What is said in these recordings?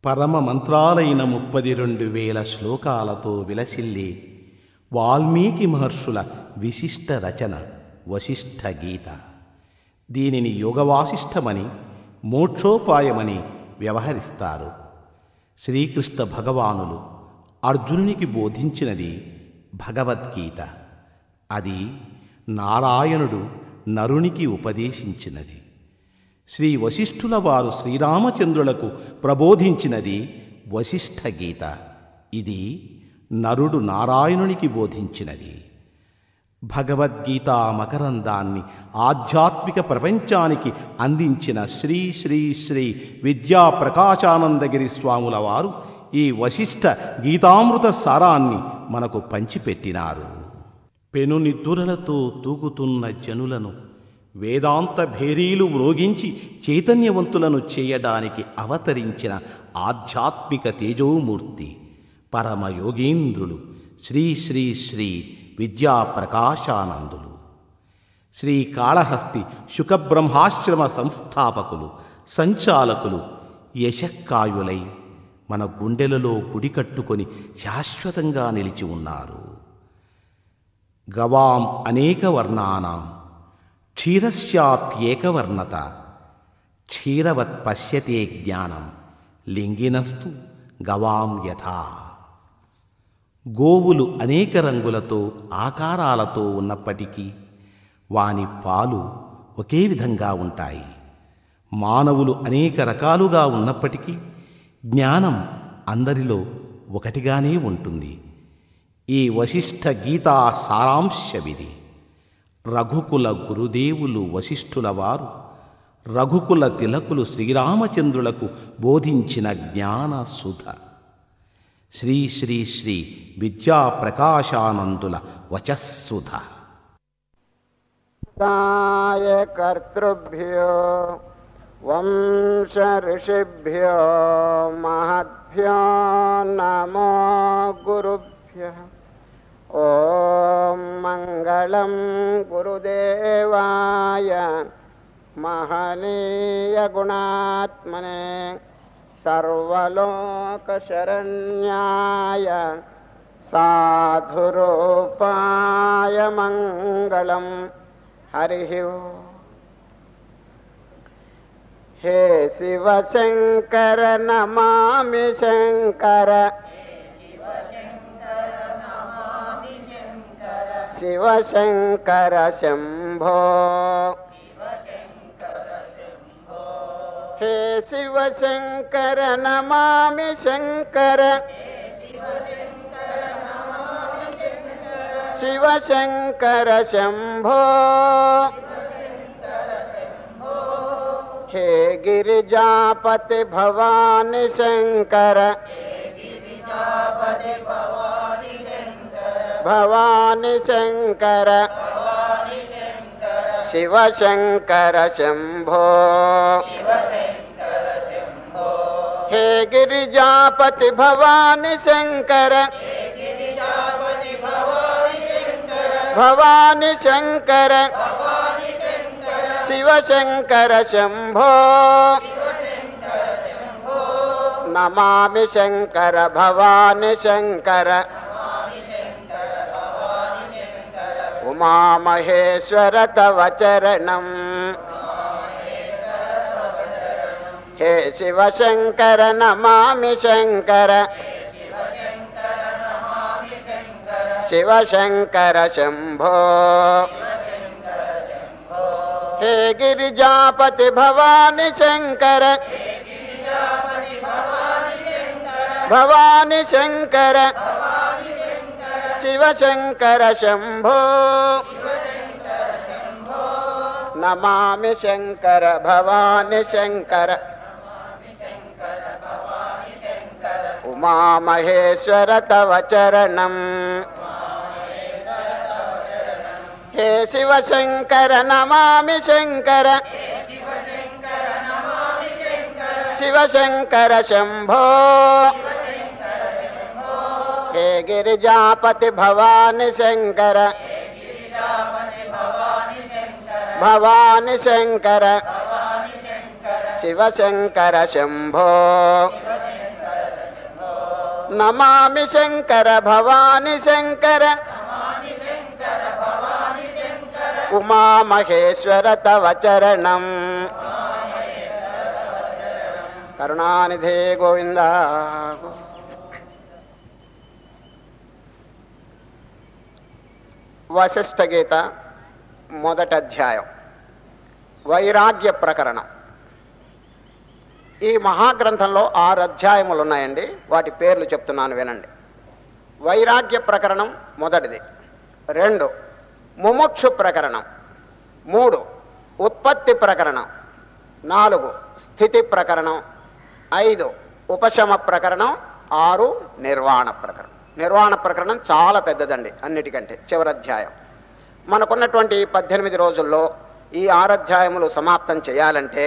పరమ మంత్రాలైన 32,000 శ్లోకాలతో విలసిల్లే వాల్మీకి మహర్షుల విశిష్ట రచన వశిష్ఠ గీత. దీనిని యోగవాసిష్టమని, మోక్షోపాయమని వ్యవహరిస్తారు. శ్రీకృష్ణ భగవానులు అర్జునునికి బోధించినది భగవద్గీత. అది నారాయణుడు నరునికి ఉపదేశించినది. శ్రీ వశిష్ఠుల వారు శ్రీరామచంద్రులకు ప్రబోధించినది వశిష్ఠ గీత. ఇది నరుడు నారాయణునికి బోధించినది. భగవద్గీత మకరందాన్ని ఆధ్యాత్మిక ప్రపంచానికి అందించిన శ్రీ శ్రీ శ్రీ విద్యా ప్రకాశానందగిరి స్వాముల వారు ఈ వశిష్ఠ గీతామృత సారాన్ని మనకు పంచిపెట్టినారు. పెనునిద్దురలతో తూగుతున్న జనులను వేదాంత భేరీలు మ్రోగించి చైతన్యవంతులను చేయడానికి అవతరించిన ఆధ్యాత్మిక తేజోమూర్తి పరమయోగీంద్రులు శ్రీ శ్రీ శ్రీ విద్యాప్రకాశానందులు. శ్రీకాళహస్తి శుకబ్రహ్మాశ్రమ సంస్థాపకులు, సంచాలకులు, యశక్కాయులై మన గుండెలలో గుడికట్టుకొని శాశ్వతంగా నిలిచి ఉన్నారు. గవాం అనేక వర్ణానాం క్షీరస్యాప్యేకవర్ణత క్షీరవత్ పశ్యతే జ్ఞానం లింగినస్తు గవాం యథా. గోవులు అనేక రంగులతో ఆకారాలతో ఉన్నప్పటికీ వాని పాలు ఒకే విధంగా ఉంటాయి. మానవులు అనేక రకాలుగా ఉన్నప్పటికీ జ్ఞానం అందరిలో ఒకటిగానే ఉంటుంది. ఈ వశిష్ఠ గీతా సారాంశమిది. రఘుకుల గురుదేవులు వశిష్ఠుల వారు రఘుకుల తిలకులు శ్రీరామచంద్రులకు బోధించిన జ్ఞానసుధ. శ్రీ శ్రీ శ్రీ విద్యాప్రకాశానందుల వచస్సుధ. కర్తృభ్యో వంశ ఋషిభ్యో మహద్భ్యో నమో గురుభ్యః. ఓం మంగళం గురుదేవాయ మహనీయ గుణాత్మనే సర్వలోకశరణ్యాయ సాధురూపాయ మంగళం. హరి ఓం. హే శివ శంకర నమామి శంకర, శివ శంకర శంభో. హే శివ శంకర నమామి శంకర, శివ శంకర శంభో. హే గిరిజాపతి భవాని శంకర, భవాని శంకర, శివ శంకర శంభో. హే గిరిజాపతి భవాని శంకర, భవాని శంకర, శివ శంకర శంభో. నమామి శంకర భవాని శంకర, ఉమామహేశ్వర తవ చరణం. హే శివ శంకర నమామి శంకర, శివ శంకర శంభో. హే గిరిజాపతి భవాని శంకర, భవాని శంకర, శివ శంకర శంభో. నమామి శంకర భవాని శంకర, ఉమామహేశ్వర తవ చరణం. హే శివ శంకర నమామి శంకర, శివ శంకర శంభో. హే గిరిజాపతి భవాని శంకర, భవాని శంకర, శివ శంకర శంభో. నమామి శంకర భవాని శంకర ఉమా మహేశ్వర తవ చరణం కరుణానిధే గోవింద. వశిష్ఠ గీత మొదటి అధ్యాయం వైరాగ్య ప్రకరణం. ఈ మహాగ్రంథంలో 6 అధ్యాయములు ఉన్నాయండి. వాటి పేర్లు చెప్తున్నాను వినండి. వైరాగ్య ప్రకరణం మొదటిది. 2 ముముక్షు ప్రకరణం. 3 ఉత్పత్తి ప్రకరణం. 4 స్థితి ప్రకరణం. 5 ఉపశమ ప్రకరణం. 6 నిర్వాణ ప్రకరణం. నిర్వాణ ప్రకరణం చాలా పెద్దదండి అన్నిటికంటే, చివరి అధ్యాయం. మనకున్నటువంటి 18 రోజుల్లో ఈ 6 అధ్యాయములు సమాప్తం చేయాలంటే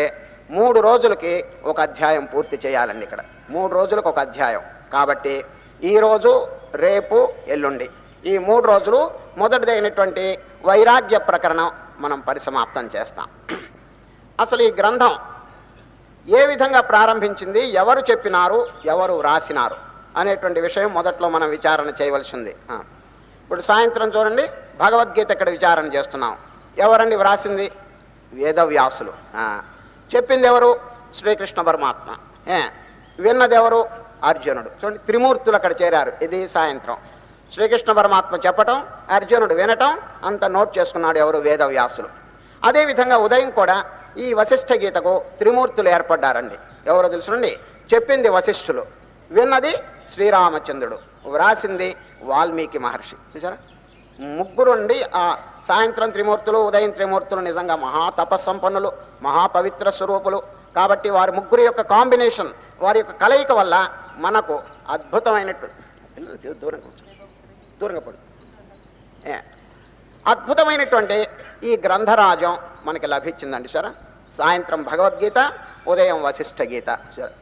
3 రోజులకి ఒక అధ్యాయం పూర్తి చేయాలండి. ఇక్కడ 3 రోజులకు ఒక అధ్యాయం కాబట్టి ఈరోజు, రేపు, ఎల్లుండి ఈ 3 రోజులు మొదటిదైనటువంటి వైరాగ్య ప్రకరణం మనం పరిసమాప్తం చేస్తాం. అసలు ఈ గ్రంథం ఏ విధంగా ప్రారంభించింది, ఎవరు చెప్పినారు, ఎవరు వ్రాసినారు అనేటువంటి విషయం మొదట్లో మనం విచారణ చేయవలసి ఉంది. ఇప్పుడు సాయంత్రం చూడండి, భగవద్గీత ఇక్కడ విచారణ చేస్తున్నాం. ఎవరండి వ్రాసింది? వేదవ్యాసులు. చెప్పింది ఎవరు? శ్రీకృష్ణ పరమాత్మ. విన్నదెవరు? అర్జునుడు. చూడండి, త్రిమూర్తులు అక్కడ చేరారు. ఇది సాయంత్రం శ్రీకృష్ణ పరమాత్మ చెప్పటం, అర్జునుడు వినటం, అంత నోట్ చేసుకున్నాడు ఎవరు? వేదవ్యాసులు. అదేవిధంగా ఉదయం కూడా ఈ వశిష్ఠ గీతకు త్రిమూర్తులు ఏర్పడ్డారండి. ఎవరో తెలుసునండి? చెప్పింది వశిష్ఠులు, విన్నది శ్రీరామచంద్రుడు, వ్రాసింది వాల్మీకి మహర్షి. చూసారా, ముగ్గురు అండి. ఆ సాయంత్రం త్రిమూర్తులు, ఉదయం త్రిమూర్తులు నిజంగా మహాతపస్సంపన్నులు, మహాపవిత్ర స్వరూపులు. కాబట్టి వారి ముగ్గురు యొక్క కాంబినేషన్, వారి యొక్క కలయిక వల్ల మనకు అద్భుతమైనటువంటి దూరంగా పడు అద్భుతమైనటువంటి ఈ గ్రంథరాజం మనకి లభించిందండి. సరే, సాయంత్రం భగవద్గీత, ఉదయం వశిష్ఠ గీత. సరే,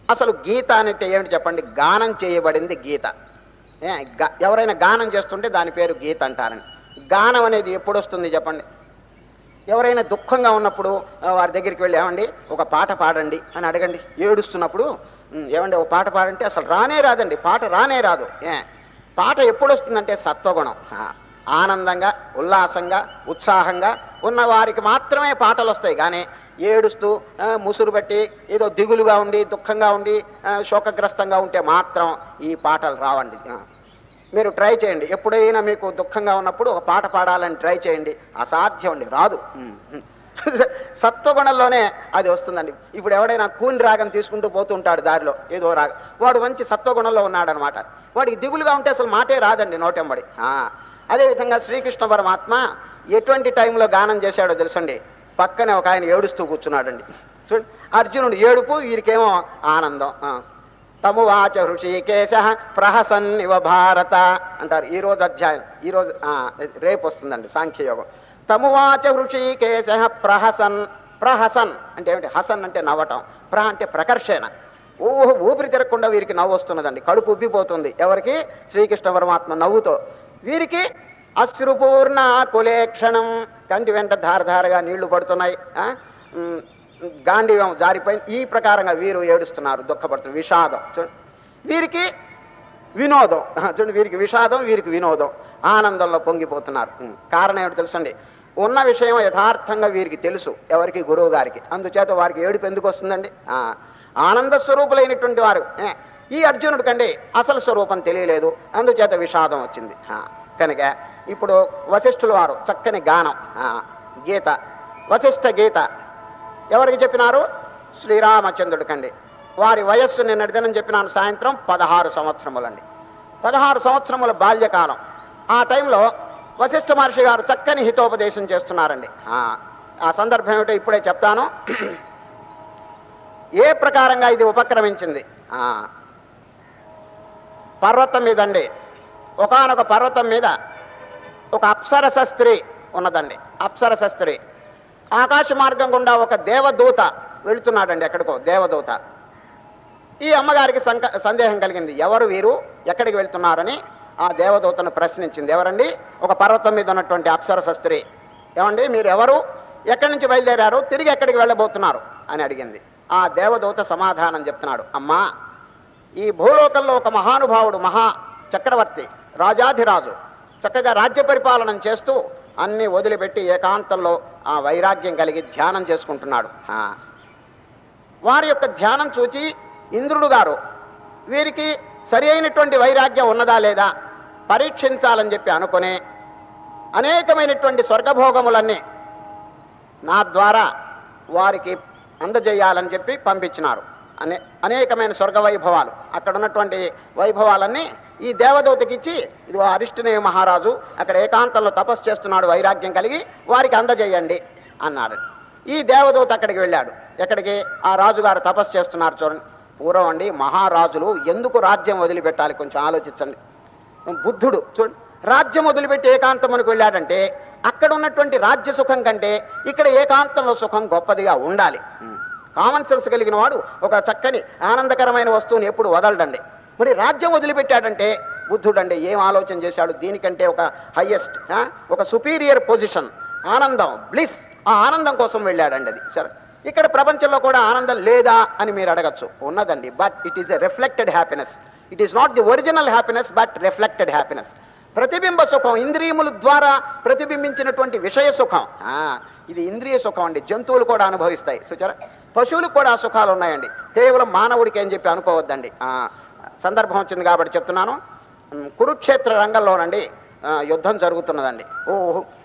అసలు గీత అంటే ఏమిటి చెప్పండి? గానం చేయబడింది గీత. ఎవరైనా గానం చేస్తుంటే దాని పేరు గీత అంటారని. గానం అనేది ఎప్పుడు వస్తుంది చెప్పండి? ఎవరైనా దుఃఖంగా ఉన్నప్పుడు వారి దగ్గరికి వెళ్ళి ఏమండి ఒక పాట పాడండి అని అడగండి. ఏడుస్తున్నప్పుడు ఏమండి ఒక పాట పాడంటే అసలు రానే రాదండి, పాట రానే రాదు. పాట ఎప్పుడు వస్తుందంటే సత్వగుణం. ఆనందంగా, ఉల్లాసంగా, ఉత్సాహంగా ఉన్న వారికి మాత్రమే పాటలు వస్తాయి. కానీ ఏడుస్తూ ముసురు పెట్టి ఏదో దిగులుగా ఉండి, దుఃఖంగా ఉండి, శోకగ్రస్తంగా ఉంటే మాత్రం ఈ పాటలు రావండి. మీరు ట్రై చేయండి. ఎప్పుడైనా మీకు దుఃఖంగా ఉన్నప్పుడు ఒక పాట పాడాలని ట్రై చేయండి. అసాధ్యం అండి, రాదు. సత్వగుణంలోనే అది వస్తుందండి. ఇప్పుడు ఎవడైనా కూని రాగం తీసుకుంటూ పోతుంటాడు దారిలో, ఏదో రాగం, వాడు మంచి సత్వగుణంలో ఉన్నాడనమాట. వాడికి దిగులుగా ఉంటే అసలు మాటే రాదండి నోటెంబడి. అదేవిధంగా శ్రీకృష్ణ పరమాత్మ ఎటువంటి టైంలో గానం చేశాడో తెలుసండి? పక్కనే ఒక ఆయన ఏడుస్తూ కూర్చున్నాడండి. చూడండి, అర్జునుడు ఏడుపు, వీరికేమో ఆనందం. తమువాచ హృషికేశ ప్రహసన్నివ భారత అంటారు. ఈరోజు అధ్యాయం, ఈరోజు రేపు వస్తుందండి సాంఖ్యయోగం. తమువాచ హృషికేశ ప్రహసన్. ప్రహసన్ అంటే ఏమిటి? హసన్ అంటే నవ్వటం, అంటే ప్రకర్షణ. ఊపిరి తిరగకుండా వీరికి నవ్వు వస్తున్నదండి, కడుపు ఉబ్బిపోతుంది. ఎవరికి? శ్రీకృష్ణ పరమాత్మ నవ్వుతో. వీరికి అశ్రుపూర్ణ కులేక్షణం, కంటి వెంట ధారధారగా నీళ్లు పడుతున్నాయి, గాంధీవం జారిపోయింది. ఈ ప్రకారంగా వీరు ఏడుస్తున్నారు, దుఃఖపడుతున్నారు, విషాదం. చూడండి, వీరికి వినోదం. చూడండి, వీరికి విషాదం, వీరికి వినోదం, ఆనందంలో పొంగిపోతున్నారు. కారణం ఏమిటి తెలుసండి? ఉన్న విషయం యథార్థంగా వీరికి తెలుసు, ఎవరికి? గురువు గారికి. అందుచేత వారికి ఏడుపు ఎందుకు వస్తుందండి? ఆనంద స్వరూపులైనటువంటి వారు. ఈ అర్జునుడి కంటే అసలు స్వరూపం తెలియలేదు, అందుచేత విషాదం వచ్చింది. కనుక ఇప్పుడు వశిష్ఠుల వారు చక్కని గానం, గీత, వశిష్ఠ గీత ఎవరికి చెప్పినారు? శ్రీరామచంద్రుడి కండి. వారి వయస్సు నిన్నటి దినం చెప్పినాను సాయంత్రం 16 సంవత్సరములండి. 16 సంవత్సరముల బాల్యకాలం. ఆ టైంలో వశిష్ఠ మహర్షి గారు చక్కని హితోపదేశం చేస్తున్నారండి. ఆ సందర్భం ఏమిటో ఇప్పుడే చెప్తాను. ఏ ప్రకారంగా ఇది ఉపక్రమించింది? పర్వతం మీదండి, ఒకానొక పర్వతం మీద ఒక అప్సరస స్త్రీ ఉన్నదండి. అప్సరస స్త్రీ ఆకాశ మార్గం గుండా ఒక దేవదూత వెళుతున్నాడండి, ఎక్కడికో దేవదూత. ఈ అమ్మగారికి సందేహం కలిగింది, ఎవరు వీరు, ఎక్కడికి వెళ్తున్నారని ఆ దేవదూతను ప్రశ్నించింది. ఎవరండి? ఒక పర్వతం మీద ఉన్నటువంటి అప్సరస స్త్రీ. ఏమండి మీరు ఎవరు, ఎక్కడి నుంచి బయలుదేరారు, తిరిగి ఎక్కడికి వెళ్ళబోతున్నారు అని అడిగింది. ఆ దేవదూత సమాధానం చెప్తున్నాడు, అమ్మా ఈ భూలోకంలో ఒక మహానుభావుడు, మహా చక్రవర్తి, రాజాధిరాజు చక్కగా రాజ్య పరిపాలన చేస్తూ అన్నీ వదిలిపెట్టి ఏకాంతంలో ఆ వైరాగ్యం కలిగి ధ్యానం చేసుకుంటున్నాడు. వారి యొక్క ధ్యానం చూచి ఇంద్రుడు గారు వీరికి సరి అయినటువంటి వైరాగ్యం ఉన్నదా లేదా పరీక్షించాలని చెప్పి అనుకుని అనేకమైనటువంటి స్వర్గభోగములన్నీ నా ద్వారా వారికి అందజేయాలని చెప్పి పంపించినారు. అనేకమైన స్వర్గ వైభవాలు, అక్కడ ఉన్నటువంటి వైభవాలన్నీ ఈ దేవదూతకిచ్చి, ఇది అరిష్టనేయ మహారాజు అక్కడ ఏకాంతంలో తపస్సు చేస్తున్నాడు, వైరాగ్యం కలిగి వారికి అందజేయండి అన్నాడు. ఈ దేవదూత అక్కడికి వెళ్ళాడు. ఎక్కడికి? ఆ రాజుగారు తపస్సు చేస్తున్నారు. చూడండి, పూర్వం అండి మహారాజులు ఎందుకు రాజ్యం వదిలిపెట్టాలి? కొంచెం ఆలోచించండి. బుద్ధుడు చూడండి, రాజ్యం వదిలిపెట్టి ఏకాంతమునికి వెళ్ళాడంటే అక్కడ ఉన్నటువంటి రాజ్య సుఖం కంటే ఇక్కడ ఏకాంతంలో సుఖం గొప్పదిగా ఉండాలి. కామన్ సెన్స్ కలిగిన వాడు ఒక చక్కని ఆనందకరమైన వస్తువుని ఎప్పుడు వదలడండి. మరి రాజ్యం వదిలిపెట్టాడంటే బుద్ధుడు అంటే ఏం ఆలోచన చేశాడు? దీనికంటే ఒక హయ్యెస్ట్, ఒక సుపీరియర్ పొజిషన్, ఆనందం, బ్లిస్, ఆ ఆనందం కోసం వెళ్ళాడండి. అది సరే. ఇక్కడ ప్రపంచంలో కూడా ఆనందం లేదా అని మీరు అడగచ్చు. ఉన్నదండి, but it is a reflected happiness. It is not the original happiness but reflected happiness. ప్రతిబింబ సుఖం, ఇంద్రియముల ద్వారా ప్రతిబింబించినటువంటి విషయ సుఖం, ఇది ఇంద్రియ సుఖం అండి. జంతువులు కూడా అనుభవిస్తాయి. చూచారా, పశువులకు కూడా ఆ సుఖాలు ఉన్నాయండి. కేవలం మానవుడికి అని చెప్పి అనుకోవద్దండి. సందర్భం వచ్చింది కాబట్టి చెప్తున్నాను. కురుక్షేత్ర రంగంలోనండి యుద్ధం జరుగుతున్నదండి.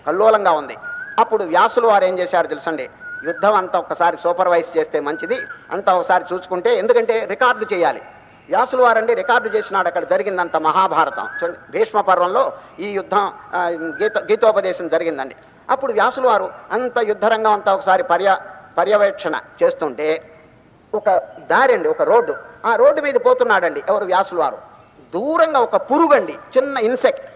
కల్లోలంగా ఉంది. అప్పుడు వ్యాసులు వారు ఏం చేశారు తెలుసండి? యుద్ధం అంతా ఒక్కసారి సూపర్వైజ్ చేస్తే మంచిది, అంతా ఒకసారి చూసుకుంటే, ఎందుకంటే రికార్డు చేయాలి. వ్యాసులు వారండి రికార్డు చేసినాడు. అక్కడ జరిగిందంత మహాభారతం చూడండి. భీష్మ పర్వంలో ఈ యుద్ధం గీతోపదేశం జరిగిందండి. అప్పుడు వ్యాసులు వారు అంత యుద్ధరంగం అంతా ఒకసారి పర్యవేక్షణ చేస్తుంటే ఒక దారి అండి, ఒక రోడ్డు, ఆ రోడ్డు మీద పోతున్నాడండి. ఎవరు? వ్యాసులు వారు. దూరంగా ఒక పురుగండి, చిన్న ఇన్సెక్ట్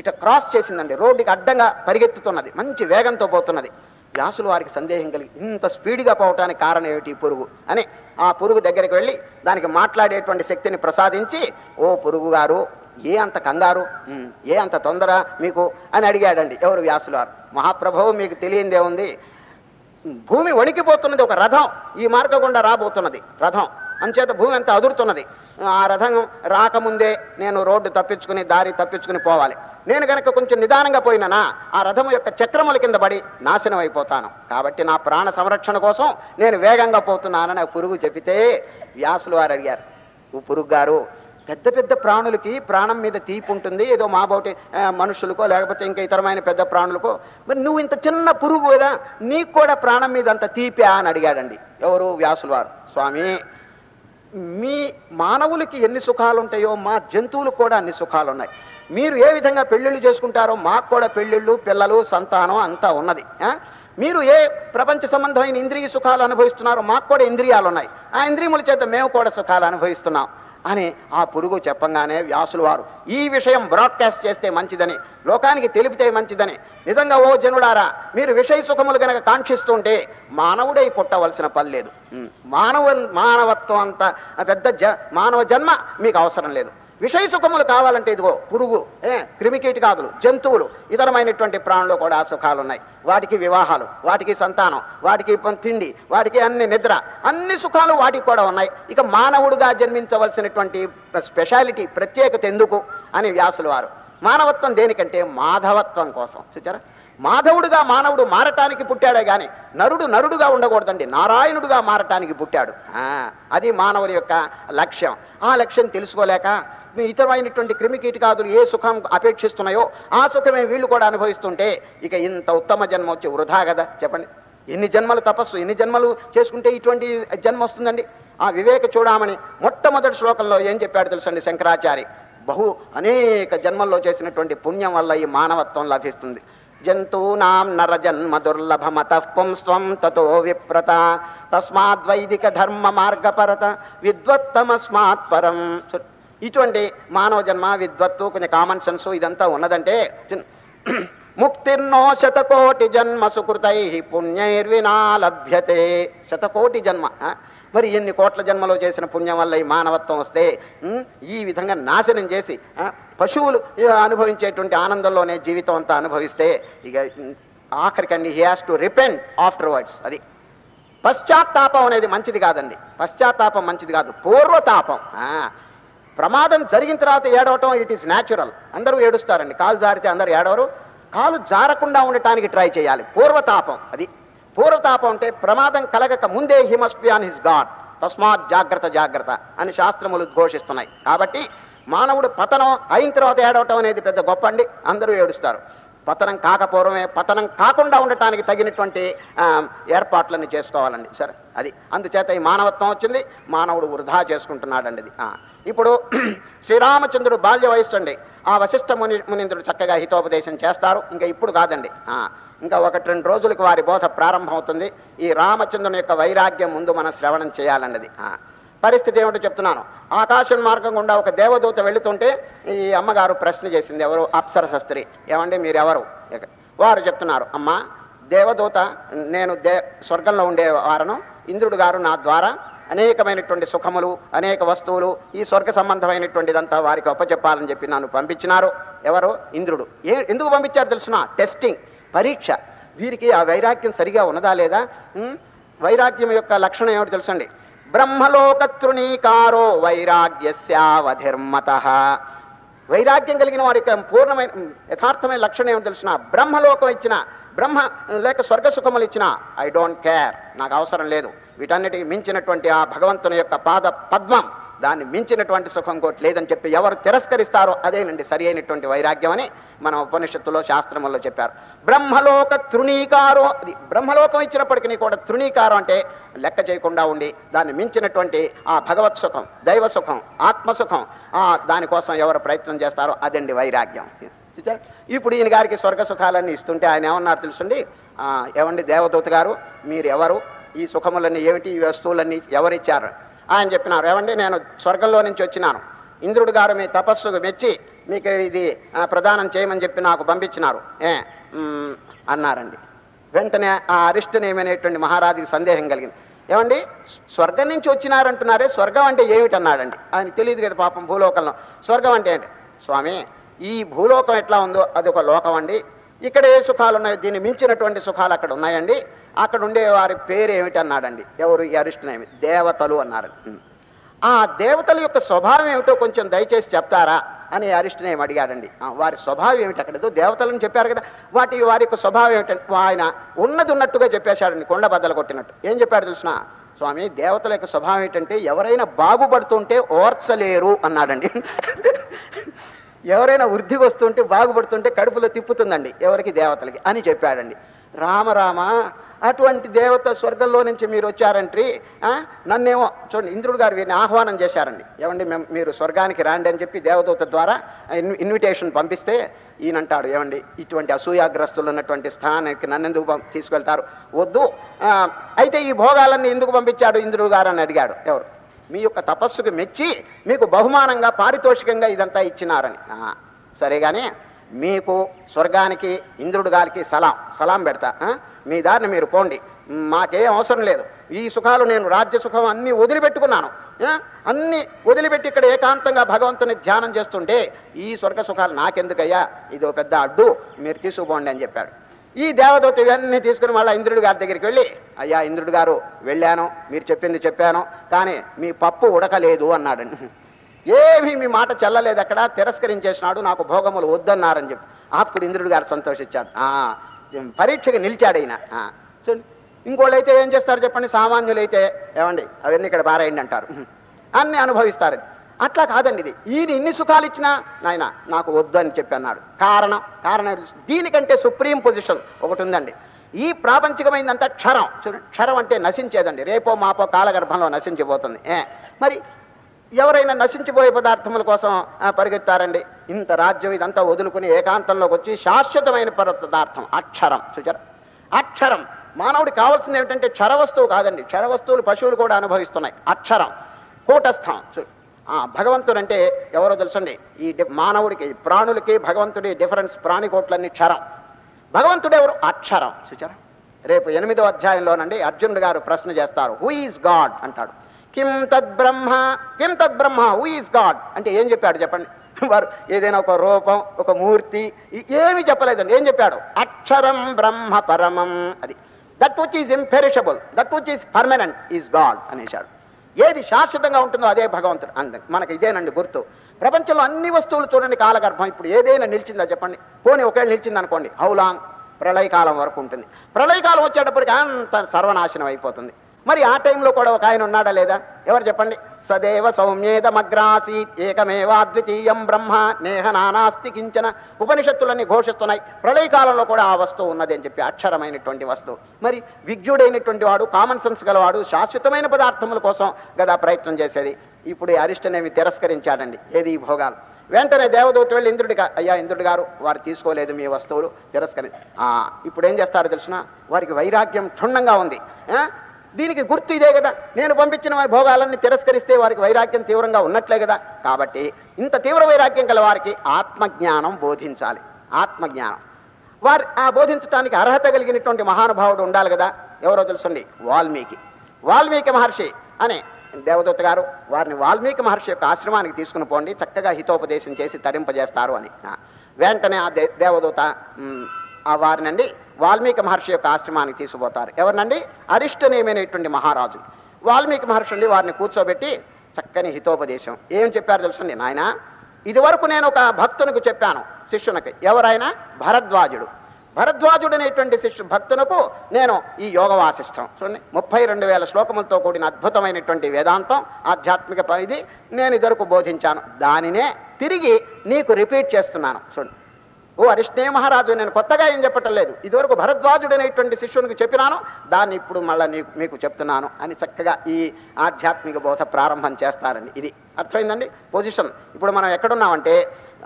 ఇట క్రాస్ చేసిందండి. రోడ్డుకి అడ్డంగా పరిగెత్తుతున్నది, మంచి వేగంతో పోతున్నది. వ్యాసులు వారికి సందేహం కలిగి, ఇంత స్పీడ్గా పోవటానికి కారణం ఏమిటి పురుగు అని ఆ పురుగు దగ్గరికి వెళ్ళి దానికి మాట్లాడేటువంటి శక్తిని ప్రసాదించి, ఓ పురుగు గారు, ఏ అంత కంగారు, ఏ అంత తొందర మీకు అని అడిగాడండి. ఎవరు? వ్యాసులు వారు. మహాప్రభువు, మీకు తెలియందే ఉంది, భూమి వణికిపోతున్నది, ఒక రథం ఈ మార్గం గుండా రాబోతున్నది రథం, అంచేత భూమి అంతా అదురుతున్నది. ఆ రథం రాకముందే నేను రోడ్డు తప్పించుకుని, దారి తప్పించుకుని పోవాలి. నేను కనుక కొంచెం నిదానంగా పోయినానా ఆ రథం యొక్క చక్రముల కింద పడి నాశనం అయిపోతాను. కాబట్టి నా ప్రాణ సంరక్షణ కోసం నేను వేగంగా పోతున్నానని ఆ పురుగు చెబితే వ్యాసులు వారు అడిగారు, ఓ పురుగు గారు, పెద్ద పెద్ద ప్రాణులకి ప్రాణం మీద తీపి ఉంటుంది, ఏదో మాబోటి మనుషులకో లేకపోతే ఇంకా ఇతరమైన పెద్ద ప్రాణులకో, మరి నువ్వు ఇంత చిన్న పురుగు కదా, నీకు కూడా ప్రాణం మీద అంత తీపా అని అడిగాడండి. ఎవరు? వ్యాసులు వారు. స్వామి, మీ మానవులకి ఎన్ని సుఖాలు ఉంటాయో మా జంతువులకు కూడా అన్ని సుఖాలు ఉన్నాయి. మీరు ఏ విధంగా పెళ్ళిళ్ళు చేసుకుంటారో మాకు కూడా పెళ్ళిళ్ళు, పిల్లలు, సంతానం అంతా ఉన్నది. మీరు ఏ ప్రపంచ సంబంధమైన ఇంద్రియ సుఖాలు అనుభవిస్తున్నారో మాకు కూడా ఇంద్రియాలు ఉన్నాయి. ఆ ఇంద్రియముల చేత మేము కూడా సుఖాలు అనుభవిస్తున్నాం అని ఆ పురుగు చెప్పంగానే వ్యాసులు వారు ఈ విషయం బ్రాడ్కాస్ట్ చేస్తే మంచిదని, లోకానికి తెలిపితే మంచిదని, నిజంగా ఓ జనులారా, మీరు విషయ సుఖములు కనుక కాంక్షిస్తుంటే మానవుడై పుట్టవలసిన పని లేదు. మానవత్వం అంత పెద్ద మానవ జన్మ మీకు అవసరం లేదు. విషయ సుఖములు కావాలంటే ఇదిగో పురుగు, క్రిమికీటకాదులు, జంతువులు, ఇతరమైనటువంటి ప్రాణులు కూడా ఆ సుఖాలు ఉన్నాయి. వాటికి వివాహాలు, వాటికి సంతానం, వాటికి తిండి, వాటికి అన్ని నిద్ర, అన్ని సుఖాలు వాటికి కూడా ఉన్నాయి. ఇక మానవుడుగా జన్మించవలసినటువంటి స్పెషాలిటీ, ప్రత్యేకత ఎందుకు అని వ్యాసులు వారు. మానవత్వం దేనికంటే మాధవత్వం కోసం. చూచారా, మాధవుడుగా మానవుడు మారటానికి పుట్టాడే గాని నరుడుగా ఉండకూడదండి, నారాయణుడుగా మారటానికి పుట్టాడు. అది మానవుడి యొక్క లక్ష్యం. ఆ లక్ష్యం తెలుసుకోలేక ఇతరమైనటువంటి క్రిమికీటకాదులు ఏ సుఖం అపేక్షిస్తున్నాయో ఆ సుఖమే వీళ్ళు కూడా అనుభవిస్తుంటే ఇక ఇంత ఉత్తమ జన్మ వచ్చి వృధా కదా చెప్పండి. ఎన్ని జన్మలు తపస్సు, ఎన్ని జన్మలు చేసుకుంటే ఇటువంటి జన్మ వస్తుందండి. ఆ వివేక చూడమని మొట్టమొదటి శ్లోకంలో ఏం చెప్పాడు తెలుసండి శంకరాచారి? అనేక జన్మల్లో చేసినటువంటి పుణ్యం వల్ల ఈ మానవత్వం లభిస్తుంది. జంతూనాం నరజన్మ దుర్లభమతః పుంస్త్వం తతో విప్రత తస్మాద్వైదిక ధర్మ మార్గపరత విద్వత్తమస్మాత్ పరం. ఇటువంటి మానవ జన్మ, విద్వత్తు, కొంచెం కామన్ సెన్స్ ఇదంతా ఉన్నదంటే ముక్తిర్నో శతకోటి జన్మ సుకృతై పుణ్యైర్వినా లభ్యతే. శతకోటి జన్మ, మరి ఎన్ని కోట్ల జన్మలో చేసిన పుణ్యం వల్ల ఈ మానవత్వం వస్తే ఈ విధంగా నాశనం చేసి పశువులు అనుభవించేటువంటి ఆనందంలోనే జీవితం అంతా అనుభవిస్తే ఇక ఆఖరికండి he has to repent afterwards. అది పశ్చాత్తాపం అనేది మంచిది కాదండి. పశ్చాత్తాపం మంచిది కాదు, పూర్వతాపం. ప్రమాదం జరిగిన తర్వాత ఏడవటం ఇట్ ఈస్ న్యాచురల్. అందరూ ఏడుస్తారండి. కాలు జారితే అందరూ ఏడవరు. కాలు జారకుండా ఉండటానికి ట్రై చేయాలి. పూర్వతాపం, అది పూర్వతాపం అంటే ప్రమాదం కలగక ముందే he must be on his God, తస్మాత్ జాగ్రత్త జాగ్రత్త అని శాస్త్రములు ఉద్ఘోషిస్తున్నాయి. కాబట్టి మానవుడు పతనం అయిన తర్వాత ఏడవటం అనేది పెద్ద గొప్ప అండి. అందరూ ఏడుస్తారు. పతనం కాకపోవడమే, పతనం కాకుండా ఉండటానికి తగినటువంటి ఏర్పాట్లన్నీ చేసుకోవాలండి. సరే, అది అందుచేత ఈ మానవత్వం వచ్చింది. మానవుడు వృధా చేసుకుంటున్నాడండి అది. ఇప్పుడు శ్రీరామచంద్రుడు బాల్య వయస్సు అండి. ఆ వశిష్ఠ మునీంద్రుడు చక్కగా హితోపదేశం చేస్తారు. ఇంకా ఇప్పుడు కాదండి, ఇంకా 1-2 రోజులకు వారి బోధ ప్రారంభమవుతుంది. ఈ రామచంద్రుని యొక్క వైరాగ్యం ముందు మనం శ్రవణం చేయాలండి అది. పరిస్థితి ఏమిటో చెప్తున్నాను. ఆకాశం మార్గం గుండా ఒక దేవదూత వెళుతుంటే ఈ అమ్మగారు ప్రశ్న చేసింది. ఎవరు? అప్సరస స్త్రీ. ఏమండి మీరెవరు? వారు చెప్తున్నారు, అమ్మ దేవదూత, నేను స్వర్గంలో ఉండేవారను. ఇంద్రుడు గారు నా ద్వారా అనేకమైనటువంటి సుఖములు, అనేక వస్తువులు, ఈ స్వర్గ సంబంధమైనటువంటిదంతా వారికి అప్పచెప్పాలని చెప్పి నన్ను పంపించినారు. ఎవరు? ఇంద్రుడు. ఎందుకు పంపించారు తెలుసునా? టెస్టింగ్, పరీక్ష. వీరికి ఆ వైరాగ్యం సరిగా ఉన్నదా లేదా? వైరాగ్యం యొక్క లక్షణం ఏమిటి తెలుసండి? బ్రహ్మలోక తృణీకారో వైరాగ్యస్యావధిర్మతః. వైరాగ్యం కలిగిన వాడి యొక్క పూర్ణమైన యథార్థమైన లక్షణం ఏమిటి తెలిసిన? బ్రహ్మలోకం ఇచ్చిన, బ్రహ్మ లేక స్వర్గ సుఖములు ఇచ్చిన ఐ డోంట్ కేర్, నాకు అవసరం లేదు. వీటన్నిటికి మించినటువంటి ఆ భగవంతుని యొక్క పాద పద్మం, దాన్ని మించినటువంటి సుఖం కోటి లేదని చెప్పి ఎవరు తిరస్కరిస్తారో అదేనండి సరి అయినటువంటి వైరాగ్యం అని మన ఉపనిషత్తులో శాస్త్రముల్లో చెప్పారు. బ్రహ్మలోక తృణీకారో, అది బ్రహ్మలోకం ఇచ్చినప్పటికీ కూడా తృణీకారం అంటే లెక్క చేయకుండా ఉండి దాన్ని మించినటువంటి ఆ భగవత్ సుఖం, దైవ సుఖం, ఆత్మసుఖం, దానికోసం ఎవరు ప్రయత్నం చేస్తారో అదండి వైరాగ్యం. ఇప్పుడు ఈయన గారికి స్వర్గ సుఖాలన్నీ ఇస్తుంటే ఆయన ఏమన్నారు తెలుసండి? ఏమండి దేవదూత గారు, మీరు ఎవరు? ఈ సుఖములన్నీ ఏమిటి? ఈ వస్తువులన్నీ ఎవరిచ్చారు? ఆయన చెప్పినారు, ఏమండి నేను స్వర్గంలో నుంచి వచ్చినాను. ఇంద్రుడు గారు మీ తపస్సుకు మెచ్చి మీకు ఇది ప్రదానం చేయమని చెప్పి నాకు పంపించినారు అన్నారండి. వెంటనే ఆ అరిష్టనేమనేటువంటి మహారాజుకి సందేహం కలిగింది. ఏమండి స్వర్గం నుంచి వచ్చినారంటున్నారే, స్వర్గం అంటే ఏమిటన్నాడండి. ఆయన తెలియదు కదా పాపం భూలోకంలో. స్వర్గం అంటే ఏంటి? స్వామి, ఈ భూలోకం ఎట్లా ఉందో అది ఒక లోకం అండి. ఇక్కడ ఏ సుఖాలు ఉన్నాయో దీన్ని మించినటువంటి సుఖాలు అక్కడ ఉన్నాయండి. అక్కడ ఉండే వారి పేరు ఏమిటి అన్నాడండి. ఎవరు? ఈ అరిష్టనేమి? దేవతలు అన్నారు. ఆ దేవతల యొక్క స్వభావం ఏమిటో కొంచెం దయచేసి చెప్తారా అని అరిష్టనేమి అడిగాడండి. వారి స్వభావం ఏమిటి? అక్కడ దేవతలను చెప్పారు కదా, వారి యొక్క స్వభావం ఏమిటంటే ఆయన ఉన్నది ఉన్నట్టుగా చెప్పేశాడండి, కొండ బద్దలు కొట్టినట్టు. ఏం చెప్పాడు తెలుసిన? స్వామి, దేవతల యొక్క స్వభావం ఏంటంటే ఎవరైనా బాగుపడుతుంటే ఓర్చలేరు అన్నాడండి. ఎవరైనా వృద్ధికి వస్తుంటే బాగుపడుతుంటే కడుపులో తిప్పుతుందండి ఎవరికి? దేవతలకి అని చెప్పాడండి. రామరామ, అటువంటి దేవత స్వర్గంలో నుంచి మీరు వచ్చారంటే నన్నేమో చూడండి, ఇంద్రుడు గారు వీరిని ఆహ్వానం చేశారండి. ఏమండి మీరు స్వర్గానికి రాండి అని చెప్పి దేవదూత ద్వారా ఇన్విటేషన్ పంపిస్తే ఈయనంటాడు, ఏమండి ఇటువంటి అసూయాగ్రస్తులు ఉన్నటువంటి స్థానానికి నన్ను ఎందుకు తీసుకెళ్తారు? వద్దు. అయితే ఈ భోగాలన్నీ ఎందుకు పంపించాడు ఇంద్రుడు గారు అని అడిగాడు. ఎవరు? మీ యొక్క తపస్సుకు మెచ్చి మీకు బహుమానంగా పారితోషికంగా ఇదంతా ఇచ్చినారని. సరే కానీ మీకు స్వర్గానికి ఇంద్రుడు గారికి సలాం పెడతా, మీ దారిని మీరు పోండి, మాకేం అవసరం లేదు. ఈ సుఖాలు నేను రాజ్య సుఖం అన్నీ వదిలిపెట్టుకున్నాను, అన్నీ వదిలిపెట్టి ఇక్కడ ఏకాంతంగా భగవంతుని ధ్యానం చేస్తుంటే ఈ స్వర్గ సుఖాలు నాకెందుకయ్యా, ఇదో పెద్ద అడ్డు, మీరు తీసుకుపోండి అని చెప్పాడు. ఈ దేవదూత ఇవన్నీ తీసుకుని మళ్ళీ ఇంద్రుడి గారి దగ్గరికి వెళ్ళి, అయ్యా ఇంద్రుడు గారు వెళ్ళాను, మీరు చెప్పింది చెప్పాను, కానీ మీ పప్పు ఉడకలేదు అన్నాడండి. ఏమీ మీ మాట చెల్లలేదు, అక్కడ తిరస్కరించేసినాడు, నాకు భోగములు వద్దన్నారని చెప్పి. అప్పుడు ఇంద్రుడు గారు సంతోషించాడు. పరీక్షగా నిలిచాడు అయినా. ఇంకోళ్ళు అయితే ఏం చేస్తారు చెప్పండి? సామాన్యులైతే ఏమండి అవన్నీ ఇక్కడ బారేయండి అంటారు, అన్నీ అనుభవిస్తారు. అట్లా కాదండి ఇది. ఈయన ఇన్ని సుఖాలు ఇచ్చినా నాయన నాకు వద్దు అని చెప్పి అన్నాడు. కారణం దీనికంటే సుప్రీం పొజిషన్ ఒకటి ఉందండి. ఈ ప్రాపంచికమైందంతా క్షరం. క్షరం అంటే నశించేదండి, రేపో మాపో కాలగర్భంలో నశించిపోతుంది. మరి ఎవరైనా నశించిపోయే పదార్థముల కోసం పరిగెత్తారండి. ఇంత రాజ్యం ఇదంతా వదులుకుని ఏకాంతంలోకి వచ్చి శాశ్వతమైన పదార్థం అక్షరం. చూచారా? అక్షరం. మానవుడికి కావాల్సింది ఏమిటంటే క్షర వస్తువు కాదండి, క్షర వస్తువులు పశువులు కూడా అనుభవిస్తున్నాయి. అక్షరం, కూటస్థం. భగవంతుడు అంటే ఎవరో తెలుసండి? ఈ మానవుడికి, ప్రాణులకి భగవంతుడి డిఫరెన్స్. ప్రాణికోట్లన్నీ క్షరం, భగవంతుడు ఎవరు? అక్షరం. చూచారా? రేపు 8వ అధ్యాయంలోనండి అర్జునుడు గారు ప్రశ్న చేస్తారు, హూ ఈజ్ గాడ్ అంటాడు. కిం తద్బ్రహ్మ, కిం తద్బ్రహ్మ, హూ ఈజ్ గాడ్ అంటే ఏం చెప్పాడు చెప్పండి? వారు ఏదైనా ఒక రూపం, ఒక మూర్తి ఏమీ చెప్పలేదండి. ఏం చెప్పాడు? అక్షరం బ్రహ్మ పరమం. అది that which is imperishable, that which is permanent is God అనేశాడు. ఏది శాశ్వతంగా ఉంటుందో అదే భగవంతుడు. మనకి ఇదేనండి గుర్తు. ప్రపంచంలో అన్ని వస్తువులు చూడండి కాలగర్భం. ఇప్పుడు ఏదైనా నిలిచిందా చెప్పండి? పోనీ ఒకవేళ నిలిచింది అనుకోండి, హౌ లాంగ్? ప్రళయకాలం వరకు ఉంటుంది. ప్రళయకాలం వచ్చేటప్పటికి అంత సర్వనాశనం అయిపోతుంది. మరి ఆ టైంలో కూడా ఒక ఆయన ఉన్నాడా లేదా? ఎవరు చెప్పండి? సదేవ సౌమ్యేదమగ్రాసీత్ ఏకమేవాద్వితీయం బ్రహ్మ నేహ నానాస్తి కించన. ఉపనిషత్తులన్నీ ఘోషిస్తున్నాయి ప్రళయకాలంలో కూడా ఆ వస్తువు ఉన్నది అని చెప్పి, అక్షరమైనటువంటి వస్తువు. మరి విజ్ఞుడైనటువంటి వాడు, కామన్ సెన్స్ గలవాడు శాశ్వతమైన పదార్థముల కోసం కదా ప్రయత్నం చేసేది. ఇప్పుడు ఈ అరిష్టనేమి తిరస్కరించాడండి. ఏది? ఈ భోగాలు. వెంటనే దేవదూత వెళ్ళి ఇంద్రుడిగా, అయ్యా ఇంద్రుడి గారు, వారు తీసుకోలేదు మీ వస్తువులు, తిరస్కరి. ఇప్పుడు ఏం చేస్తారో తెలిసిన? వారికి వైరాగ్యం క్షుణ్ణంగా ఉంది. దీనికి గుర్తు ఇదే కదా, నేను పంపించిన వారి భోగాలన్నీ తిరస్కరిస్తే వారికి వైరాగ్యం తీవ్రంగా ఉన్నట్లే కదా. కాబట్టి ఇంత తీవ్ర వైరాగ్యం గల వారికి ఆత్మజ్ఞానం బోధించాలి. ఆత్మజ్ఞానం వారు బోధించడానికి అర్హత కలిగినటువంటి మహానుభావుడు ఉండాలి కదా. ఎవరో తెలుసండి? వాల్మీకి మహర్షి అనే దేవదూత గారు వారిని వాల్మీకి మహర్షి యొక్క ఆశ్రమానికి తీసుకుని పోండి, చక్కగా హితోపదేశం చేసి తరింపజేస్తారు అని. వెంటనే ఆ దేవదూత వారినండి వాల్మీకి మహర్షి యొక్క ఆశ్రమానికి తీసుకుపోతారు. ఎవరినండి? అరిష్టనేమైనటువంటి మహారాజు. వాల్మీకి మహర్షి అండి వారిని కూర్చోబెట్టి చక్కని హితోపదేశం ఏం చెప్పారు తెలుసండి? నాయన, ఇదివరకు నేను ఒక భక్తునికి చెప్పాను, శిష్యునికి. ఎవరైనా? భరద్వాజుడు అనేటువంటి భక్తునకు నేను ఈ యోగ వాసిష్టం చూడండి 32,000 శ్లోకములతో కూడిన అద్భుతమైనటువంటి వేదాంతం, ఆధ్యాత్మిక ఇది నేను ఇదివరకు బోధించాను. దానినే తిరిగి నీకు రిపీట్ చేస్తున్నాను. చూడండి, ఓ అరిష్ణే మహారాజు, నేను కొత్తగా ఏం చెప్పటం లేదు. ఇదివరకు భరద్వాజుడు అనేటువంటి శిష్యునికి చెప్పినాను, దాన్ని ఇప్పుడు మళ్ళీ మీకు చెప్తున్నాను అని చక్కగా ఈ ఆధ్యాత్మిక బోధ ప్రారంభం చేస్తారండి. ఇది అర్థమైందండి పొజిషన్. ఇప్పుడు మనం ఎక్కడున్నామంటే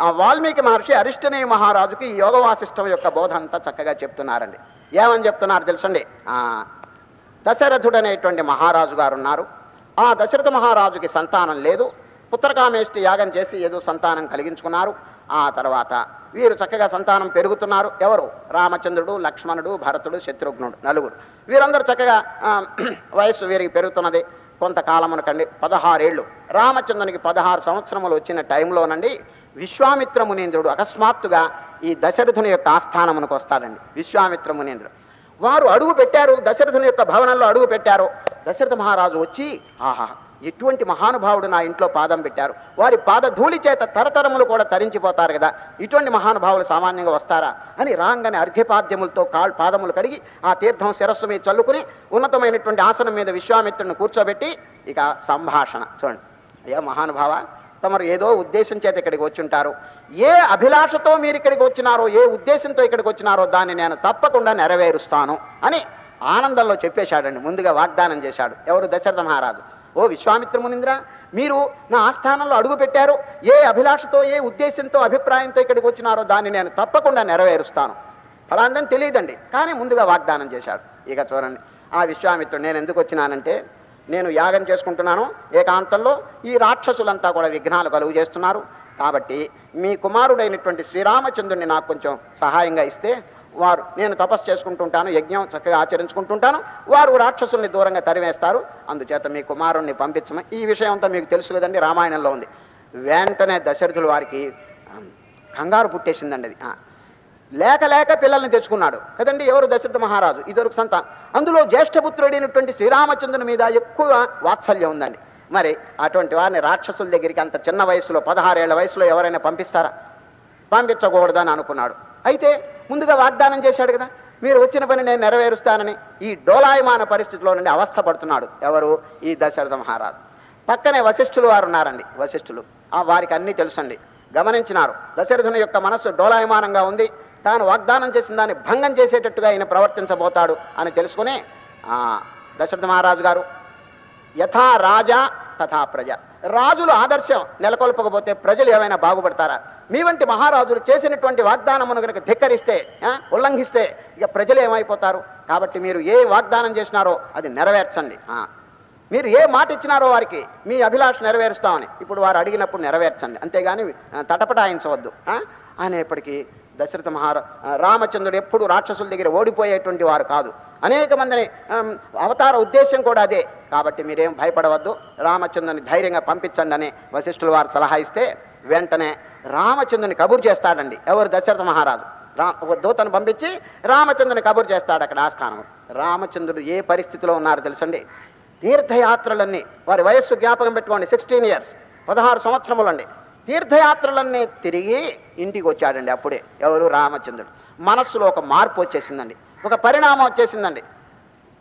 ఆ వాల్మీకి మహర్షి అరిష్టనే మహారాజుకి ఈ యోగ వాసిష్టం యొక్క బోధ అంతా చక్కగా చెప్తున్నారండి. ఏమని చెప్తున్నారు తెలుసండి? దశరథుడు అనేటువంటి మహారాజు గారు ఉన్నారు. ఆ దశరథ మహారాజుకి సంతానం లేదు. పుత్రకామేష్టి యాగం చేసి ఏదో సంతానం కలిగించుకున్నారు. ఆ తర్వాత వీరు చక్కగా సంతానం పెరుగుతున్నారు. ఎవరు? రామచంద్రుడు, లక్ష్మణుడు, భరతుడు, శత్రుఘ్నుడు, నలుగురు. వీరందరూ చక్కగా వయస్సు వీరికి పెరుగుతున్నది. కొంతకాలమునకండి 16 ఏళ్ళు, రామచంద్రునికి 16 సంవత్సరములు వచ్చిన టైంలోనండి విశ్వామిత్ర మునీంద్రుడు అకస్మాత్తుగా ఈ దశరథుని యొక్క ఆస్థానమునకు వస్తాడండి. విశ్వామిత్ర మునీంద్రుడు వారు అడుగు పెట్టారు, దశరథుని యొక్క భవనంలో అడుగు పెట్టారు. దశరథ మహారాజు వచ్చి, ఆహా, ఎటువంటి మహానుభావుడు నా ఇంట్లో పాదం పెట్టారు, వారి పాద ధూళి చేత తరతరములు కూడా తరించిపోతారు కదా, ఇటువంటి మహానుభావులు సామాన్యంగా వస్తారా అని రాగానే అర్ఘ్యపాద్యములతో పాదములు కడిగి ఆ తీర్థం శిరస్సు మీద చల్లుకుని ఉన్నతమైనటువంటి ఆసనం మీద విశ్వామిత్రుని కూర్చోబెట్టి ఇక సంభాషణ. చూడండి, అయ్యా మహానుభావ, తమరు ఏదో ఉద్దేశం చేత ఇక్కడికి వచ్చుంటారు. ఏ అభిలాషతో మీరు ఇక్కడికి వచ్చినారో, ఏ ఉద్దేశంతో ఇక్కడికి వచ్చినారో దాన్ని నేను తప్పకుండా నెరవేరుస్తాను అని ఆనందంలో చెప్పేశాడండి. ముందుగా వాగ్దానం చేశాడు. ఎవరు? దశరథ మహారాజు. ఓ విశ్వామిత్ర మునీంద్ర, మీరు నా ఆస్థానంలో అడుగు పెట్టారు. ఏ అభిలాషతో, ఏ ఉద్దేశంతో, అభిప్రాయంతో ఇక్కడికి వచ్చినారో దాన్ని నేను తప్పకుండా నెరవేరుస్తాను. ఫలాందని తెలియదండి, కానీ ముందుగా వాగ్దానం చేశాడు. ఇక చూడండి, ఆ విశ్వామిత్రుడు, నేను ఎందుకు వచ్చినానంటే, నేను యాగం చేసుకుంటున్నాను ఏకాంతంలో, ఈ రాక్షసులంతా కూడా విఘ్నాలు కలుగు చేస్తున్నారు. కాబట్టి మీ కుమారుడైనటువంటి శ్రీరామచంద్రుడిని నాకు కొంచెం సహాయంగా ఇస్తే, వారు నేను తపస్సు చేసుకుంటుంటాను, యజ్ఞం చక్కగా ఆచరించుకుంటుంటాను, వారు రాక్షసుల్ని దూరంగా తరివేస్తారు. అందుచేత మీ కుమారుణ్ణి పంపించమని. ఈ విషయం అంతా మీకు తెలుసు కదండి, రామాయణంలో ఉంది. వెంటనే దశరథుల వారికి కంగారు పుట్టేసిందండి. అది లేక లేక పిల్లల్ని తెచ్చుకున్నాడు కదండి. ఎవరు? దశరథ మహారాజు. ఇదివరకు సంతానం. అందులో జ్యేష్ఠపుత్రుడైనటువంటి శ్రీరామచంద్రుని మీద ఎక్కువ వాత్సల్యం ఉందండి. మరి అటువంటి వారిని రాక్షసుల దగ్గరికి అంత చిన్న వయసులో, 16 ఏళ్ల వయసులో ఎవరైనా పంపిస్తారా? పంపించకూడదని అనుకున్నాడు. అయితే ముందుగా వాగ్దానం చేశాడు కదా, మీరు వచ్చిన పని నేను నెరవేరుస్తానని. ఈ డోలాయమాన పరిస్థితిలో నుండి అవస్థ పడుతున్నాడు. ఎవరు? ఈ దశరథ మహారాజు. పక్కనే వశిష్ఠులు వారు ఉన్నారండి. వశిష్ఠులు వారికి అన్నీ తెలుసండి. గమనించినారు, దశరథుని యొక్క మనస్సు డోలాయమానంగా ఉంది, తాను వాగ్దానం చేసిన దాన్ని భంగం చేసేటట్టుగా ఆయన ప్రవర్తించబోతాడు అని తెలుసుకుని, దశరథ మహారాజు గారు యథా రాజా తథా ప్రజ, రాజులు ఆదర్శం నెలకొల్పకపోతే ప్రజలు ఏమైనా బాగుపడతారా? మీ వంటి మహారాజులు చేసినటువంటి వాగ్దానమును కనుక ధిక్కరిస్తే, ఉల్లంఘిస్తే ఇక ప్రజలు ఏమైపోతారు? కాబట్టి మీరు ఏ వాగ్దానం చేసినారో అది నెరవేర్చండి. మీరు ఏ మాట ఇచ్చినారో వారికి మీ అభిలాష నెరవేరుస్తామని ఇప్పుడు వారు అడిగినప్పుడు నెరవేర్చండి, అంతేగాని తటపటాయించవద్దు అనేప్పటికీ దశరథ రామచంద్రుడు ఎప్పుడు రాక్షసుల దగ్గర ఓడిపోయేటువంటి వారు కాదు. అనేక మందిని అవతార ఉద్దేశం కూడా అదే. కాబట్టి మీరేం భయపడవద్దు, రామచంద్రుని ధైర్యంగా పంపించండి అని వశిష్ఠుల వారు సలహా ఇస్తే, వెంటనే రామచంద్రుని కబురు చేస్తాడండి. ఎవరు? దశరథ మహారాజు. ఒక దూతను పంపించి రామచంద్రుని కబురు చేస్తాడు అక్కడ ఆస్థానం. రామచంద్రుడు ఏ పరిస్థితిలో ఉన్నారు తెలుసండి? తీర్థయాత్రలన్నీ, వారి వయస్సు జ్ఞాపకం పెట్టుకోండి, 16 years, 16 సంవత్సరములండి. తీర్థయాత్రలన్నీ తిరిగి ఇంటికి వచ్చాడండి. అప్పుడే ఎవరు? రామచంద్రుడు. మనస్సులో ఒక మార్పు వచ్చేసిందండి, ఒక పరిణామం వచ్చేసిందండి.